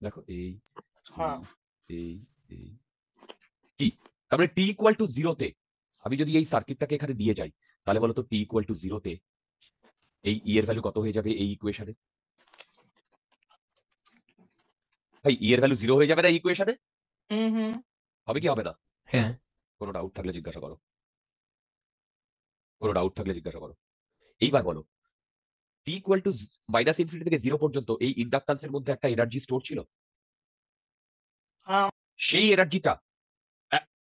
দেখো, এই হ্যাঁ। এই এই কি, তার মানে টি ইকুয়াল টু 0-তে আমি যদি এই সার্কিটটাকে এখানে নিয়ে যাই, তাহলে বলো তো টি ইকুয়াল টু 0-তে এই ই এর ভ্যালু কত হয়ে যাবে এই ইকুয়েশনে? ভাই ই এর ভ্যালু 0 হয়ে যাবে না এই ইকুয়েশনে? হুম। হবে কি হবে না? হ্যাঁ। কোনো ডাউট থাকলে জিজ্ঞাসা করো, কোনো ডাউট থাকলে জিজ্ঞাসা করো। এইবার বলো, টি ইকুয়াল টু মাইনাস ইনফিনিটি থেকে 0 পর্যন্ত এই ইন্ডাক্টান্সের মধ্যে একটা এনার্জি স্টোর ছিল। হ্যাঁ। সেই এনার্জিটা,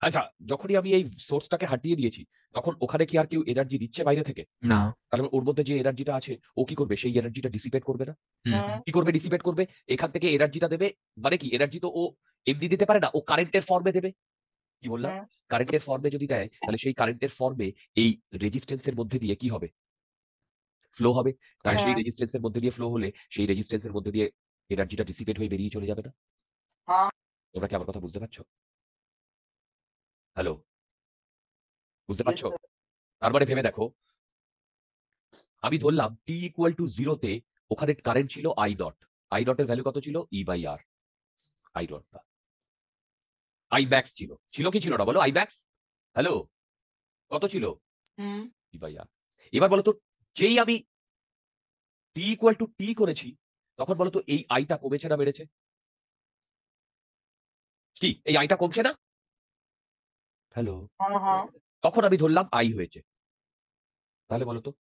আচ্ছা, যখনই আমি এই সোর্সটাকে হাটিয়ে দিয়েছি, তখন ওখানে কি আর কেউ এনার্জি দিচ্ছে বাইরে থেকে? না। কারণ ওর মধ্যে যে এনার্জিটা আছে, ও কি করবে? সেই এনার্জিটা ডিসিপেট করবে না? হ্যাঁ। কি করবে? ডিসিপেট করবে। এখান থেকে এনার্জিটা দেবে, মানে কি এনার্জি তো ও এমনি দিতে পারে না, ও কারেন্টের ফর্মে দেবে। কি বললাম? হ্যাঁ। কারেন্টের ফর্মে যদি দেয়, তাহলে সেই কারেন্টের ফর্মে এই রেজিস্ট্যান্সের মধ্যে দিয়ে কি হবে? ফ্লো হবে। তাহলে সেই হ্যাঁ। রেজিস্ট্যান্সের মধ্যে দিয়ে ফ্লো হলে সেই রেজিস্ট্যান্সের মধ্যে দিয়ে এনার্জিটা ডিসিপেট হয়ে বেরিয়ে চলে যাবে না? হ্যাঁ। তোমরা কি আমার কথা বুঝতে পারছো? হ্যালো, বুঝতে ইয়েস পারছো? স্যার। তার মানে ভেবে দেখো, আমি ধরলাম টি ইকুয়াল টু 0-তে ওখানে কারেন্ট ছিল আই ডট। আই ডটের ভ্যালু কত ছিল? E by R. আই ডটটা আই ম্যাক্স ছিল। ছিল কি ছিল না বলো? I max. হ্যালো, কত ছিল? হুম। ই বাই আর। এবার বলো তো, যেই আমি টি ইকুয়াল টু টি করেছি, তখন বলো তো এই আইটা কমেছে না বেড়েছে? কি এই আইটা কমছে না? হ্যালো, হ্যাঁ। তখন আমি ধরলাম আই হয়েছে। তাহলে বলো তো,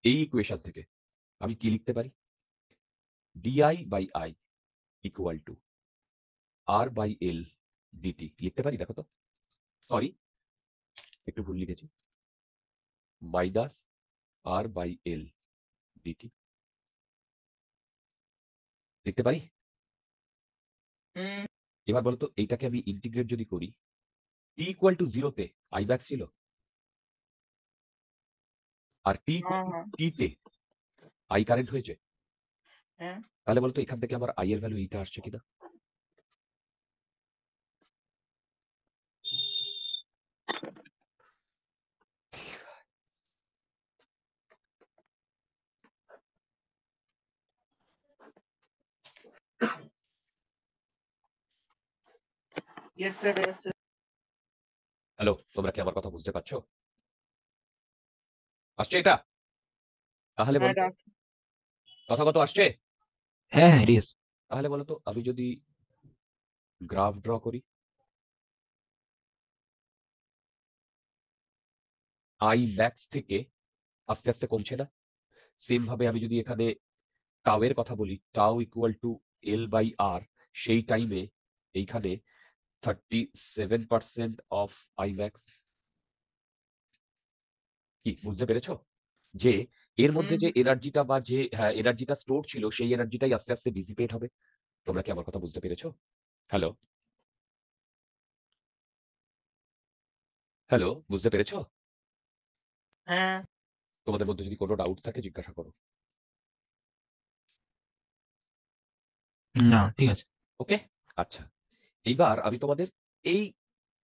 এই ইকুয়েশন থেকে আমি কি লিখতে পারি? D I by I equal to R by L d t লিখতে পারি? দেখো তো, সরি একটু ভুল লিখেছি, minus R by L d t লিখতে পারি? হুম। এবার বলতো, এইটাকে আমি ইন্টিগ্রেট যদি করি, টি ইকুয়াল টু 0-তে আই ম্যাক্স ছিল, আর টি ইকুয়াল টু হ্যাঁ। টি-তে আই কারেন্ট হয়েছে। হ্যাঁ। তাহলে বলতো এখান থেকে আমার আই এর ভ্যালু এইটা আসছে কিনা? Yes sir, yes sir. Hello, তোমরা কি আমার কথা বুঝতে পারছো? আসছে এটা? তাহলে হ্যাঁ, বলতো, কথা কত আসছে? হ্যাঁ হ্যাঁ ইয়েস। তাহলে বলতো, আমি যদি গ্রাফ ড্র করি, আই ম্যাক্স থেকে আস্তে আস্তে কমছে না? সেম ভাবে আমি যদি এখানে টাও এর কথা বলি, tau equal to L by R, সেই টাইমে এইখানে 37% অফ আই ম্যাক্স। কি বুঝতে পেরেছো? যে এর মধ্যে হুম। যে এনার্জিটা বা যে এনার্জিটা স্টোর ছিল, সেই এনার্জিটাই আস্তে আস্তে ডিসিপেট হবে। তোমরা কি আমার কথা বুঝতে পেরেছো? হ্যালো, হ্যালো, বুঝতে পেরেছো? হ্যাঁ। তোমাদের মধ্যে যদি কোনো ডাউট থাকে জিজ্ঞাসা করো। না ঠিক আছে। ওকে, আচ্ছা। এইবার আমি তোমাদের এই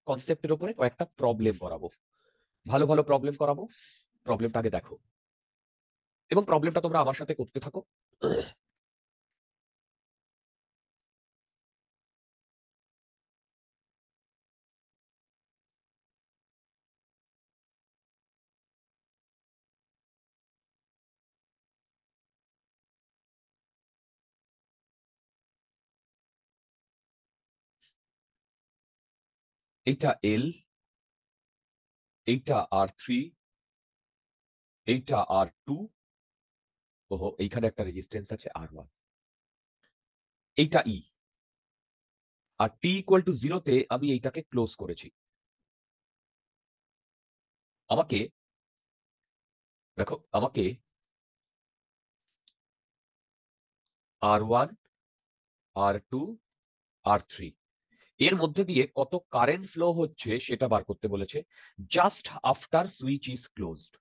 কনসেপ্টের উপরে কয়েকটা প্রবলেম করাবো। ভালো ভালো প্রবলেম করাবো। প্রবলেমটা আগে দেখো, এবং প্রবলেমটা তোমরা আমার সাথে করতে থাকো। এইটা এল, এইটা R3, এইটা R2, ওহো এইখানে একটা রেজিস্ট্যান্স আছে R1, এইটা ই। আর t ইকুয়াল টু 0 তে আমি এইটাকে ক্লোজ করেছি। আমাকে দেখো, আমাকে R1, R2, R3 এর মধ্যে দিয়ে কত কারেন্ট ফ্লো হচ্ছে সেটা বার করতে বলেছে, just after switch is closed.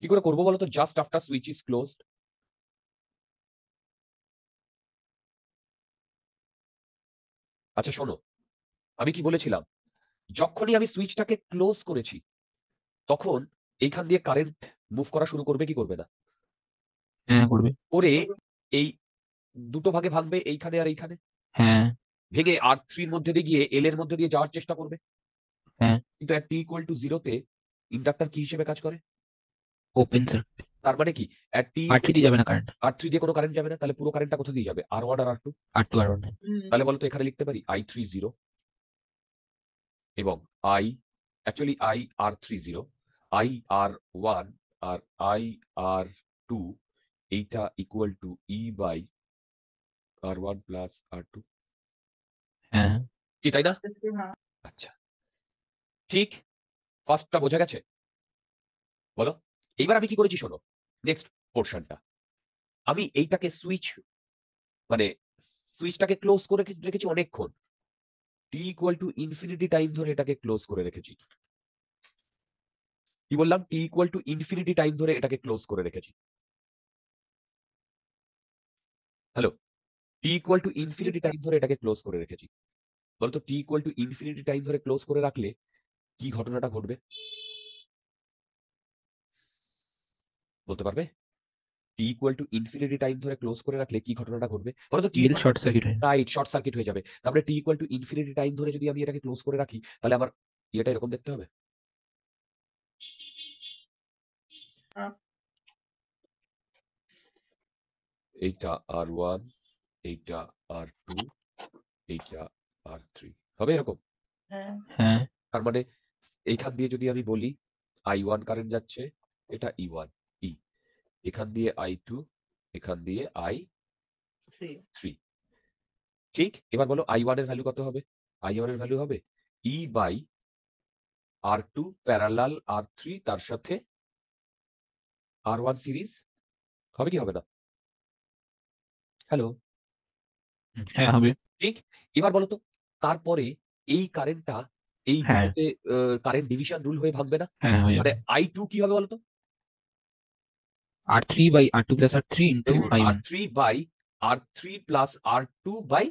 কি করে করবো বলো তো, just after switch is closed? আচ্ছা শোনো, আমি কি বলেছিলাম, যখনই আমি সুইচটাকে ক্লোজ করেছি তখন এইখান দিয়ে কারেন্ট মুভ করা শুরু করবে কি করবে না? হ্যাঁ করবে। করে এই দুটো ভাগে ভাঙবে, এইখানে আর এইখানে, হ্যাঁ ভেঙে R3 মধ্যে দিয়ে গিয়ে এল এর মধ্যে দিয়ে যাওয়ার চেষ্টা করবে। হ্যাঁ কিন্তু at t ইকুয়াল টু 0 তে ইন্ডাক্টর কি হিসেবে কাজ করে? Open circuit. তার মানে কি at t R3 দিয়ে যাবে না কারেন্ট, R3 দিয়ে কোনো কারেন্ট যাবে না, তাহলে পুরো কারেন্টটা কোথা দিয়ে যাবে? R1 আর R2। R2 R1। তাহলে বলতো এখানে লিখতে পারি I3 0 এবং I অ্যাকচুয়ালি IR3 0, IR1 আর IR2 এইটা equal to E by R1 plus R2, হ্যাঁ কি তাই না? হ্যাঁ আচ্ছা ঠিক, ফার্স্টটা বোঝা গেছে বলো। এইবার আমি কি করেছি শোনো, নেক্সট পোর্শনটা, আমি এইটাকে সুইচ মানে সুইচটাকে ক্লোজ করে রেখেছি অনেকক্ষণ, t equal to infinity time ধরে এটাকে ক্লোজ করে রেখেছি। কি বললাম? t equal to infinity time ধরে এটাকে ক্লোজ করে রেখেছি। Hello, t equal to infinity time ধরে এটাকে ক্লোজ করে রেখেছি। বলতো t equal to infinity time ধরে ক্লোজ করে রাখলে কি ঘটনাটা ঘটবে বলতে পারবে? t equal to infinity time ধরে ক্লোজ করে রাখলে কি ঘটনাটা ঘটবে বলতো? t মিল শর্ট সার্কিট হয়ে যাবে। রাইট, শর্ট সার্কিট হয়ে যাবে। তারপরে t equal to infinity time ধরে যদি আমি এটাকে ক্লোজ করে রাখি তাহলে আমার ইয়েটা এরকম দেখতে হবে। হ্যাঁ এইটা R1, এইটা R2, এইটা R3 হবে এরকম। হ্যাঁ হ্যাঁ তার মানে এইখান দিয়ে যদি আমি বলি I1 কারেন্ট যাচ্ছে, এটা E1 E, এখান দিয়ে I2, এখান দিয়ে I3। ঠিক, এবার বলো I1 এর ভ্যালু কত হবে? I1 এর ভ্যালু হবে E by R2 parallel R3 তার সাথে R1 সিরিজ, হবে কি হবে না? হ্যালো, হ্যাঁ হবে। ঠিক। এবার বলো তো, তারপরে এই কারেন্টটা এই হ্যাঁ দুটোতে কারেন্ট ডিভিশন রুল হয়ে ভাঙবে না? হ্যাঁ হয়ে মানে যাবে। I2 কি হবে বলতো? R3 by R2 plus R3 into I1। R3 by R3 plus R2 by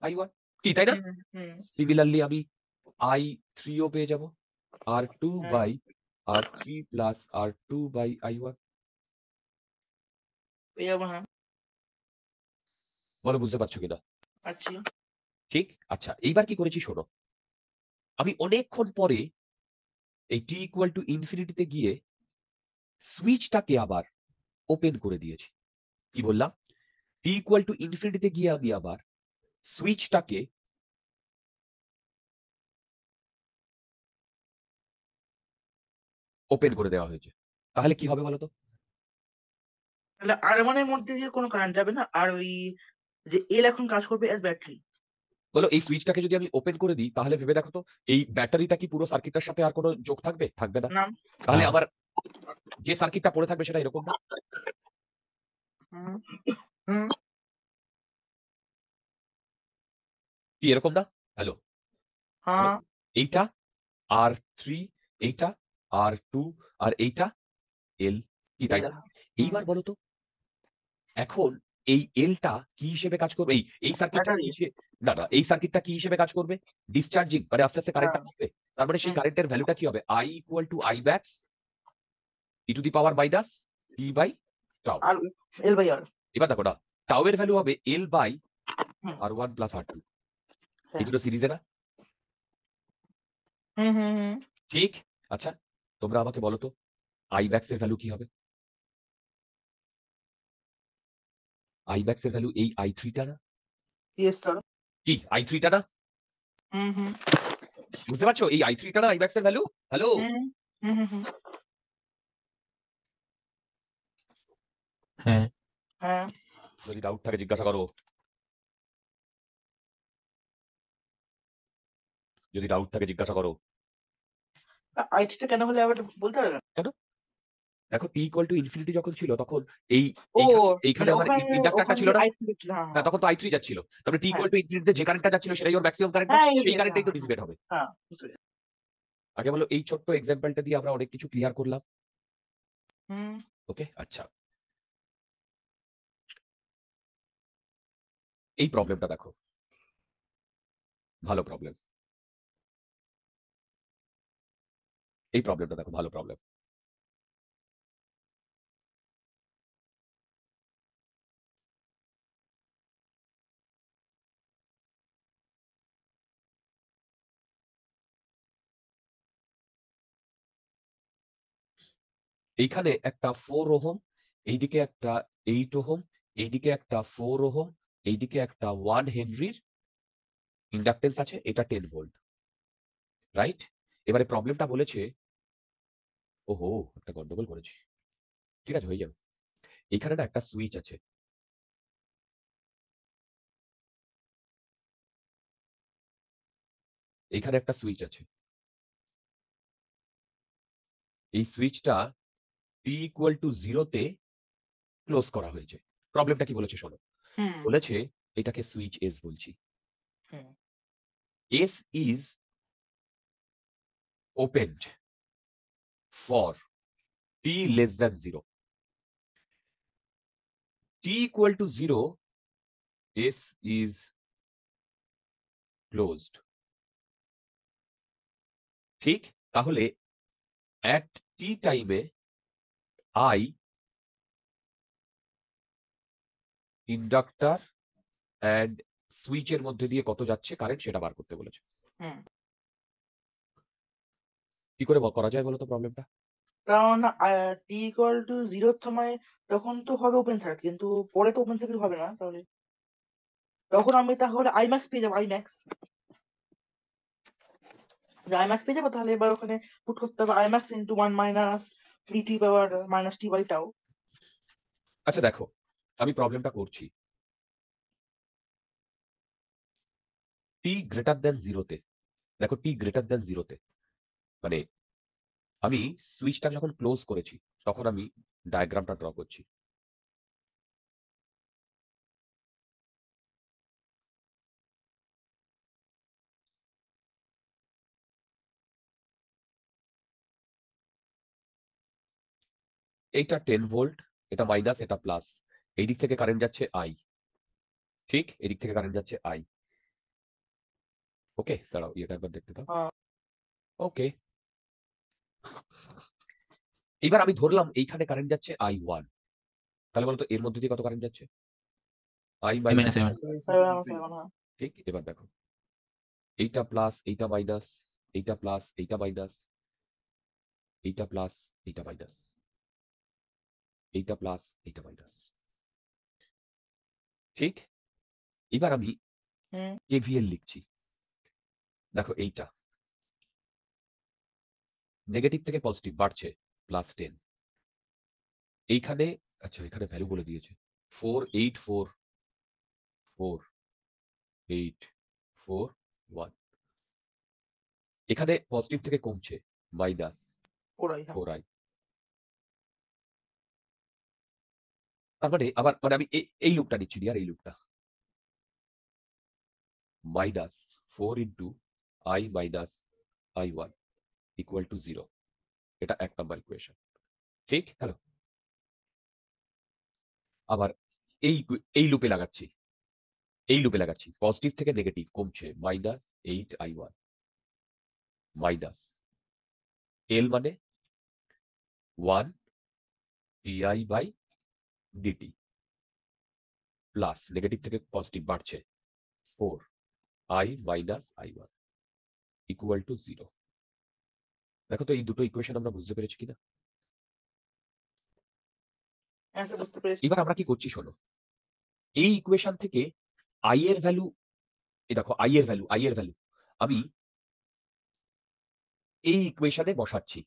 I1, কি তাই না? সিমিলারলি আমি I3 ও পেয়ে যাব R2 by R3 plus R2 by I1। পেয়ে যাবো। হ্যাঁ বলো বুঝতে পারছো কিনা? আচ্ছা ঠিক। আচ্ছা এইবার কি করেছি শোনো, আমি অনেকক্ষণ পরে এই t ইকুয়াল টু ইনফিনিটিতে গিয়ে সুইচটাকে আবার ওপেন করে দিয়েছি। কি বললাম? t ইকুয়াল টু ইনফিনিটিতে গিয়ে আমি আবার সুইচটাকে ওপেন করে দেওয়া হয়েছে। তাহলে কি হবে বলতো? তাহলে R1 এর মধ্যে দিয়ে কোনো কারেন্ট যাবে না, আর ওই যে এল এখন কাজ করবে অ্যাজ ব্যাটারি। বলো এই সুইচটাকে যদি আমি ওপেন করে দিই তাহলে ভেবে দেখো তো, এই ব্যাটারিটা কি পুরো সার্কিটটার সাথে আর কোনো যোগ থাকবে? থাকবে না। না তাহলে না। আমার যে সার্কিটটা পড়ে থাকবে সেটা এরকম না? হুম হুম কি এরকম না? হ্যালো, হ্যাঁ এইটা R3, এইটা R2 আর এইটা L, কি তাই না? এইবার বলো তো, এখন এই এলটা কি হিসেবে কাজ করবে? এই সার্কিটটা কি ব্যাটারি। না না, এই সার্কিটটা কি হিসেবে কাজ করবে? ডিসচার্জিং, মানে আস্তে আস্তে কারেন্টটা হ্যাঁ আসবে। তার মানে সেই হুম। কারেন্টের ভ্যালুটা কি হবে? I equal to I max e to the power minus t by tau. আর এল বাই আর। এবার দেখো না, টাউ এর ভ্যালু হবে L by hmm R1 plus R2, হ্যাঁ এই দুটো সিরিজে না? হুম হুম হুম ঠিক। আচ্ছা তোমরা আমাকে বলো তো I max এর ভ্যালু কি হবে? আই ম্যাক্স এর ভ্যালু এই i3 টা না? Yes sir. কি i3 টা না? হুম। বুঝতে পারছো? এই i3 টা না আই ম্যাক্স এর ভ্যালু? হ্যালো? হুম। হ্যাঁ হ্যাঁ। যদি ডাউট থাকে জিজ্ঞাসা করো। যদি ডাউট থাকে জিজ্ঞাসা করো। আইটিটা কেন হলে আবার বলতে পারবেন? কেন? দেখো t ইকুয়াল টু ইনফিনিটি যখন ছিল তখন এই ও এইখানে মানে আমার ইন্ডাক্টরটা ওখান ছিল দিয়ে না? আইটি ছিল, হ্যাঁ হ্যাঁ, তখন তো i3 যাচ্ছিল। তারপরে t হ্যাঁ ইকুয়াল টু ইনফিনিটিতে যে কারেন্টটা যাচ্ছিল সেটাই ওর ম্যাক্সিমাম কারেন্ট না? হ্যাঁ সেই হ্যাঁ কারেন্টটাই তো ডিসিপেট হবে। হ্যাঁ বুঝতে পেরেছি। আগে বলো এই ছোট্ট এক্সাম্পলটা দিয়ে আমরা অনেক কিছু ক্লিয়ার করলাম। হুম ওকে? আচ্ছা। এই প্রবলেমটা দেখো। ভালো প্রবলেম। এই প্রবলেমটা দেখো ভালো প্রবলেম। এইখানে একটা 4 ওহম, এইদিকে একটা 8 ওহম, এইদিকে একটা 4 ওহম, এইদিকে একটা 1 হেনরির ইন্ডাকটেন্স আছে। এটা 10 ভোল্ট। রাইট? এবারে প্রবলেমটা বলেছে, ওহো! একটা গন্ডগোল করেছি। ঠিক আছে, হয়ে যাবে। এইখানে না একটা সুইচ আছে। এইখানে একটা সুইচ আছে। এই সুইচটা t ইকুয়াল টু 0 তে ক্লোজ করা হয়েছে। প্রবলেমটা কি বলেছে শোনো। হুম বলেছে এটাকে সুইচ S বলছি। হুম S is opened for t less than 0. t equal to 0, S is closed. ঠিক? তাহলে at t টাইমে I ইন্ডাক্টর অ্যান্ড সুইচের মধ্যে দিয়ে কত যাচ্ছে কারেন্ট সেটা বার করতে বলেছে। হুম কি করে করা যায় বলো তো প্রবলেমটা? কারণ টি ইকুয়াল টু জিরোর সময় তখন তো হবে ওপেন সার্কিট, কিন্তু পরে তো ওপেন সার্কিট হবে না তাহলে। তখন আমি তাহলে আইম্যাক্স পেয়ে যাবো, আইম্যাক্স আইম্যাক্স পেয়ে যাবো। তাহলে এবার ওখানে পুট করতে হবে I max into 1 minus T power minus T by tau. আচ্ছা দেখো, আমি প্রবলেমটা করছি। t গ্রেটার দ্যান 0 তে, দেখো t গ্রেটার দ্যান 0 তে মানে আমি সুইচটা যখন ক্লোজ করেছি তখন আমি ডায়াগ্রামটা ড্র করছি। এইটা 10 ভোল্ট, এটা মাইনাস, এটা প্লাস। এই দিক থেকে কারেন্ট যাচ্ছে I। ঠিক? এদিক থেকে কারেন্ট যাচ্ছে I। ওকে? দাঁড়াও এটা একবার দেখতে দাও। ওকে। এবার আমি ধরলাম এইখানে কারেন্ট যাচ্ছে I1। তাহলে বলতো এর মধ্যে দিয়ে কত কারেন্ট যাচ্ছে? I minus. -7 ঠিক? এবার দেখো। এইটা প্লাস, এইটা মাইনাস, এইটা প্লাস, এইটা মাইনাস, এইটা প্লাস, এইটা মাইনাস, এইটা প্লাস, এইটা মাইনাস। ঠিক? এবার আমি হুম KVL লিখছি। দেখো এইটা নেগেটিভ থেকে পজিটিভ বাড়ছে, +10। এইখানে, আচ্ছা এখানে ভ্যালু বলে দিয়েছে। 4, 8, 4, 4, 8, 4, 1। এখানে পজিটিভ থেকে কমছে, হ্যাঁ -4i। তার মানে আবার মানে আমি এই লুপটা নিচ্ছি ডিয়ার, এই লুপটা। -4 into I minus I1 equal to 0। এটা 1 নাম্বার ইকুয়েশন। ঠিক? হ্যালো। আবার এই লুপে লাগাচ্ছি। এই লুপে লাগাচ্ছি। পজিটিভ থেকে নেগেটিভ কমছে, -8i1 মাইনাস L মানে 1 di by dt plus negative থেকে পজিটিভ বাড়ছে, 4i minus I1 equal to 0। দেখো তো এই দুটো ইকুয়েশন আমরা বুঝতে পেরেছি কিনা? স্যার বুঝতে পেরেছি। এবার আমরা কি করছি শোনো। এই ইকুয়েশন থেকে আই এর ভ্যালু, এই দেখো আই এর ভ্যালু আমি এই ইকুয়েশনে বসাচ্ছি।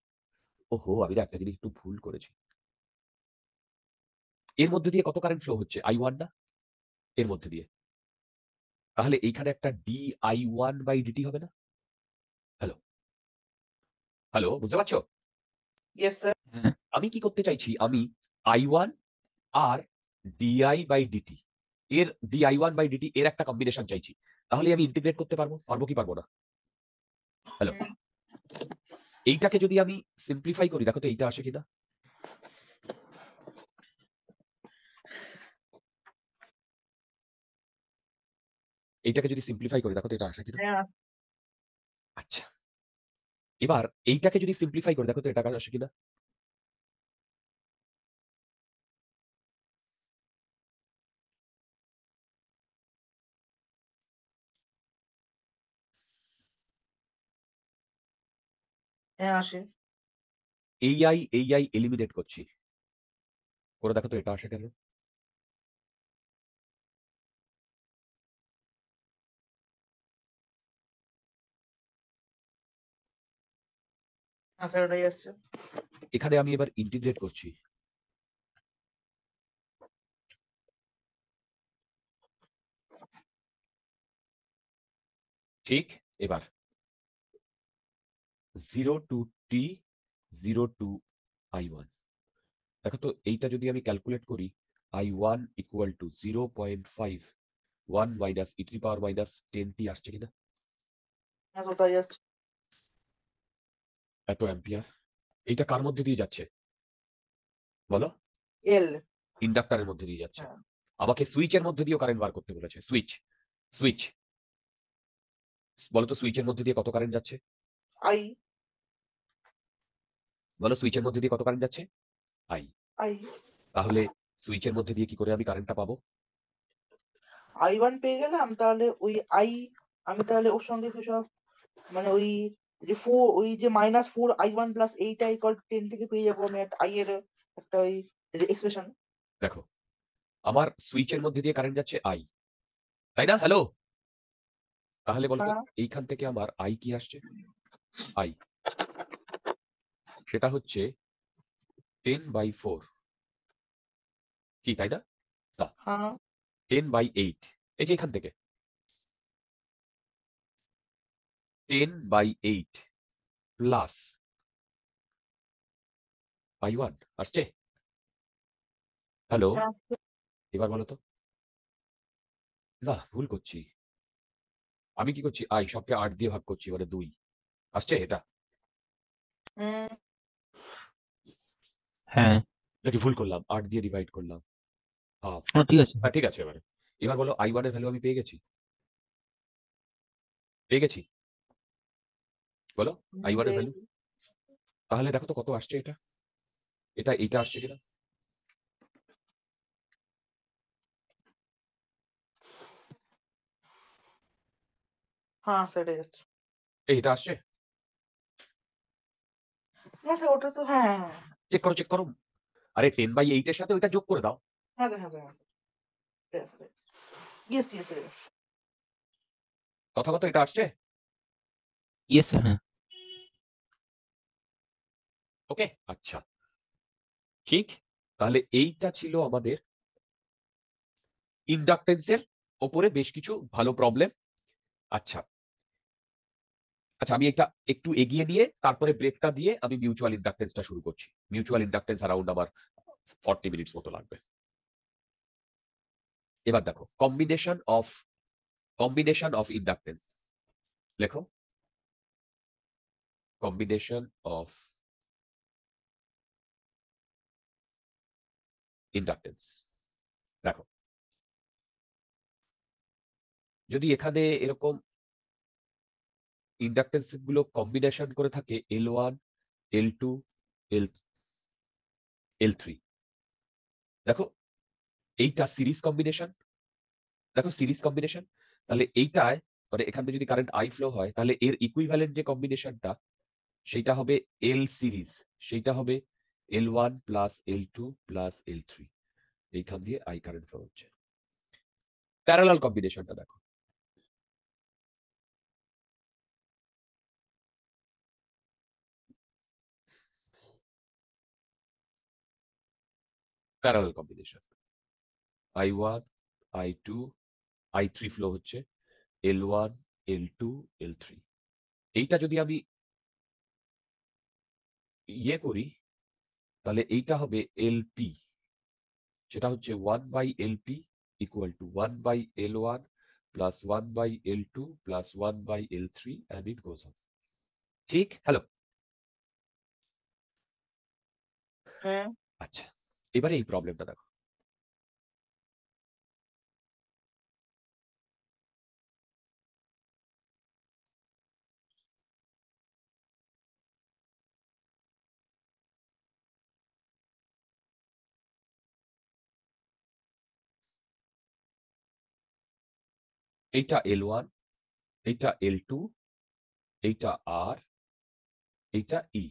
ওহো, আমি না একটা জিনিস একটু ভুল করেছি। এর মধ্যে দিয়ে কত কারেন্ট ফ্লো হচ্ছে? I1 না? এর মধ্যে দিয়ে। তাহলে এইখানে একটা di1/dt হবে না? হ্যালো? হ্যালো, বুঝতে পারছো? Yes sir. হ্যাঁ আমি কি করতে চাইছি? আমি I1 আর di/dt এর di1/dt এর একটা কম্বিনেশন চাইছি। তাহলে আমি ইন্টিগ্রেট করতে পারবো? পারবো কি পারবো না? হ্যালো? এইটাকে যদি আমি সিম্পলিফাই করি, দেখো তো এইটা আসে কিনা? এইটাকে যদি সিম্পলিফাই করি, দেখো তো এটা আসে কিনা? হ্যাঁ আচ্ছা। এবার এইটাকে যদি সিম্পলিফাই করি, দেখো তো এটা আসে কিনা? হ্যাঁ আসে। এই আই এলিমিনেট করছি। করে দেখো তো এটা আসে কেন? হ্যাঁ স্যার ওটাই আসছে। এখানে আমি এবার ইন্টিগ্রেট করছি। ঠিক? এবার 0 টু t 0 টু I1। দেখো তো এইটা যদি আমি ক্যালকুলেট করি, I1 equal to 0.51 minus e to the power minus 10t আসছে কিনা? হ্যাঁ স্যার ওটাই আসছে। এত অ্যাম্পিয়ার। এইটা কার মধ্যে দিয়ে যাচ্ছে বলো? এল। ইন্ডাক্টরের মধ্যে দিয়ে যাচ্ছে। হ্যাঁ। আমাকে সুইচের মধ্যে দিয়েও কারেন্ট বার করতে বলেছে। সুইচ বলো তো সুইচের মধ্যে দিয়ে কত কারেন্ট যাচ্ছে? আই। বলো সুইচের মধ্যে দিয়ে কত কারেন্ট যাচ্ছে? আই। আই। তাহলে সুইচের মধ্যে দিয়ে কি করে আমি কারেন্টটা পাবো? I1 পেয়ে গেলাম, তাহলে ওই আই আমি তাহলে ওর সঙ্গে সব মানে ওই যে ওই যে -4 I1 প্লাস 8I ইকুয়াল 10 থেকে পেয়ে যাবো আমি একটা আই এর একটা ওই এক্সপ্রেশন। দেখো, আমার সুইচের মধ্যে দিয়ে কারেন্ট যাচ্ছে আই, তাই না? হ্যালো? তাহলে বলতো হ্যাঁ। এইখান থেকে আমার আই কি আসছে? আই, সেটা হচ্ছে 10/4, কি তাই না? না, হ্যাঁ। 10/8। এই যে এখান থেকে 10/8 প্লাস I1 আসছে? হ্যালো? হ্যাঁ। এবার বলো তো? না, ভুল করছি। আমি কি করছি? আই সবকে 8 দিয়ে ভাগ করছি, মানে 2 আসছে এটা? উম, হ্যাঁ নাকি ভুল করলাম? 8 দিয়ে ডিভাইড করলাম। হাফ। ঠিক আছে। হ্যাঁ, ঠিক আছে এবারে। এবার বলো I1 এর ভ্যালু আমি পেয়ে গেছি? পেয়ে গেছি? বলো I1 এর পেয়ে ভ্যালু? গেছি। তাহলে দেখো তো কত আসছে এটা? এইটা আসছে কিনা? হ্যাঁ সেটাই আসছে। এটা আসছে? হ্যাঁ স্যার ওটা তো হ্যাঁ হ্যাঁ হ্যাঁ চেক করো, চেক করো। আরে 10/8 এর সাথে ওইটা যোগ করে দাও। হ্যাঁ স্যার হ্যাঁ স্যার হ্যাঁ স্যার ইয়েস ইয়েস ইয়েস। কথা কত এটা আসছে? Yes sir. হ্যাঁ ওকে, আচ্ছা, ঠিক। তাহলে এইটা ছিল আমাদের ইন্ডাকটেন্সের ওপরে বেশ কিছু ভালো প্রবলেম। আচ্ছা, আচ্ছা, আমি এটা একটু এগিয়ে নিয়ে তারপরে ব্রেকটা দিয়ে আমি মিউচুয়াল ইন্ডাকটেন্সটা শুরু করছি। মিউচুয়াল ইন্ডাকটেন্স অ্যারাউন্ড আমার 40 মিনিটস মতো লাগবে। এবার দেখো, কম্বিনেশন অফ ইন্ডাকটেন্স লেখো। Combination of inductance. দেখো, যদি এখানে এরকম ইন্ডাকটেন্স গুলো কম্বিনেশন করে থাকে L1, L2, L3, দেখো এইটা সিরিজ কম্বিনেশন। দেখো সিরিজ কম্বিনেশন, তাহলে এইটায় মানে এখান থেকে যদি কারেন্ট আই ফ্লো হয়, তাহলে এর ইকুইভ্যালেন্ট যে কম্বিনেশনটা সেইটা হবে এল সিরিজ, সেইটা হবে L1 plus L2 plus L3। এইখান দিয়ে আই কারেন্ট ফ্লো হচ্ছে। প্যারালাল কম্বিনেশনটা দেখো। Parallel combination I1 I2 I3 flow হচ্ছে L1 L2 L3। এইটা যদি আমি ইয়ে করি তাহলে এইটা হবে এলপি, সেটা হচ্ছে 1/LP equal to 1/L1 plus 1/L2 plus 1/L3 and it goes on. ঠিক? হ্যালো। হ্যাঁ আচ্ছা, এবারে এই প্রবলেমটা দেখো। এইটা L1, এইটা L2, এইটা R, এইটা E।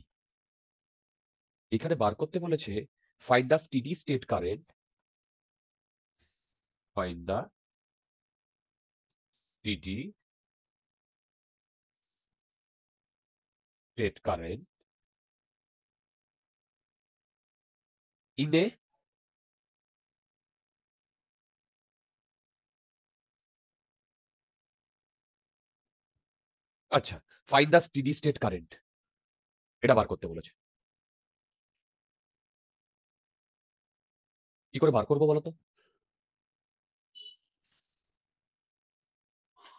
এখানে বার করতে বলেছে find the steady state current, find the steady state current in a আচ্ছা, find the steady state current, এটা বার করতে বলেছে। কি করে বার করবো বলতো?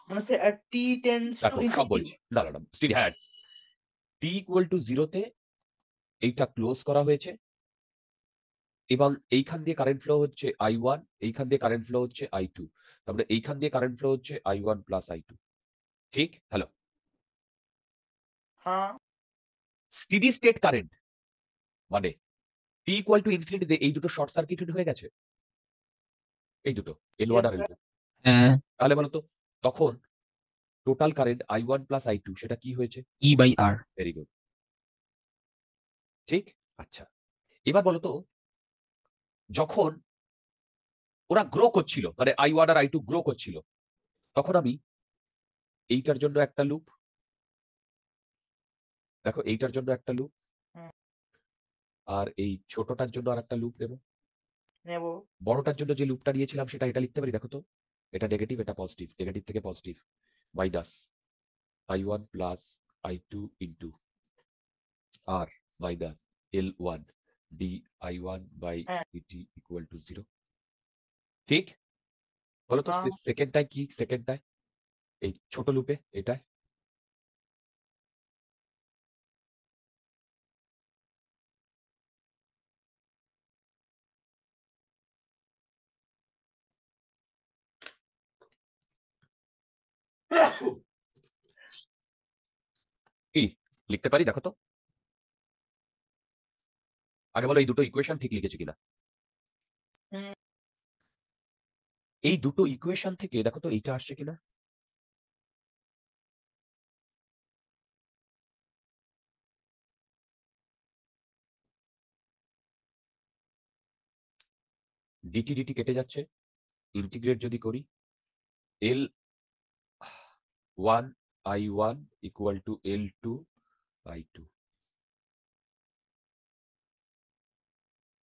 মানে সে টি টেন্স টু দেখো সব ইনফিনিটি। বলছি, না না না স্টেডি, হ্যাঁ, টি ইকুয়াল টু জিরোতে এইটা ক্লোজ করা হয়েছে এবং এইখান দিয়ে কারেন্ট ফ্লো হচ্ছে I1, এইখান দিয়ে কারেন্ট ফ্লো হচ্ছে I2, তারপরে এইখান দিয়ে কারেন্ট ফ্লো হচ্ছে I1 প্লাস I2। ঠিক? হ্যালো। হ্যাঁ স্টেডি স্টেট কারেন্ট মানে টি ইকুয়াল টু ইনফিনিটিতে এই দুটো শর্ট সার্কিটেড হয়ে গেছে, এই দুটো L1 ইয়েস আর স্যার। L2। হ্যাঁ, তাহলে বলতো তখন total current I1 plus I2 সেটা কি হয়েছে? E/R। Very good. ঠিক? আচ্ছা, এবার বলতো যখন ওরা গ্রো করছিল, মানে I1 আর I2 গ্রো করছিল, তখন আমি এইটার জন্য একটা লুপ, দেখো এইটার জন্য একটা লুপ, হুম, আর এই ছোটটার জন্য আর একটা লুপ দেবো। নেব। বড়টার জন্য যে লুপটা নিয়েছিলাম সেটা এটা লিখতে পারি, দেখো তো, এটা নেগেটিভ এটা পজিটিভ, নেগেটিভ থেকে positive, minus I1 plus I2 into R minus L1 d I1 by হ্যাঁ dt ইকুয়াল টু 0। ঠিক? বলো তো হ্যাঁ সেকেন্ডটায় কি? সেকেন্ডটায় এই ছোট লুপে এটায় কি লিখতে পারি, দেখো তো। আগে বলো এই দুটো ইকুয়েশন ঠিক লিখেছি কিনা। হুম, এই দুটো ইকুয়েশন থেকে দেখো তো এইটা আসছে কিনা। ডিটি ডিটি কেটে যাচ্ছে, ইন্টিগ্রেট যদি করি L1 I1 equal to L2 I2।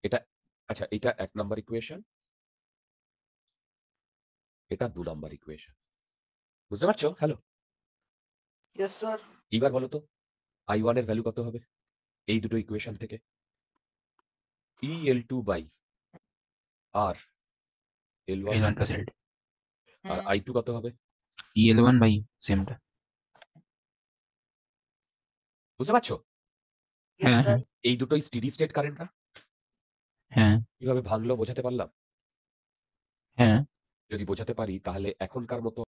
এটা আচ্ছা, এটা 1 নাম্বার ইকুয়েশন, এটা 2 নাম্বার ইকুয়েশন। বুঝতে পারছো? হ্যালো। Yes sir. এইবার বলো তো I1 এর ভ্যালু কত হবে এই দুটো ইকুয়েশন থেকে? EL2 by R L1 L1 plus L2। R hmm, I2 কত হবে? E/L1 by সেমটা। বুঝতে পারছো? ইয়েস হ্যাঁ স্যার। হ্যাঁ এই দুটোই স্টেডি স্টেট কারেন্ট না? হ্যাঁ কিভাবে ভাঙলো বোঝাতে পারলাম? হ্যাঁ। যদি বোঝাতে পারি তাহলে এখনকার মতো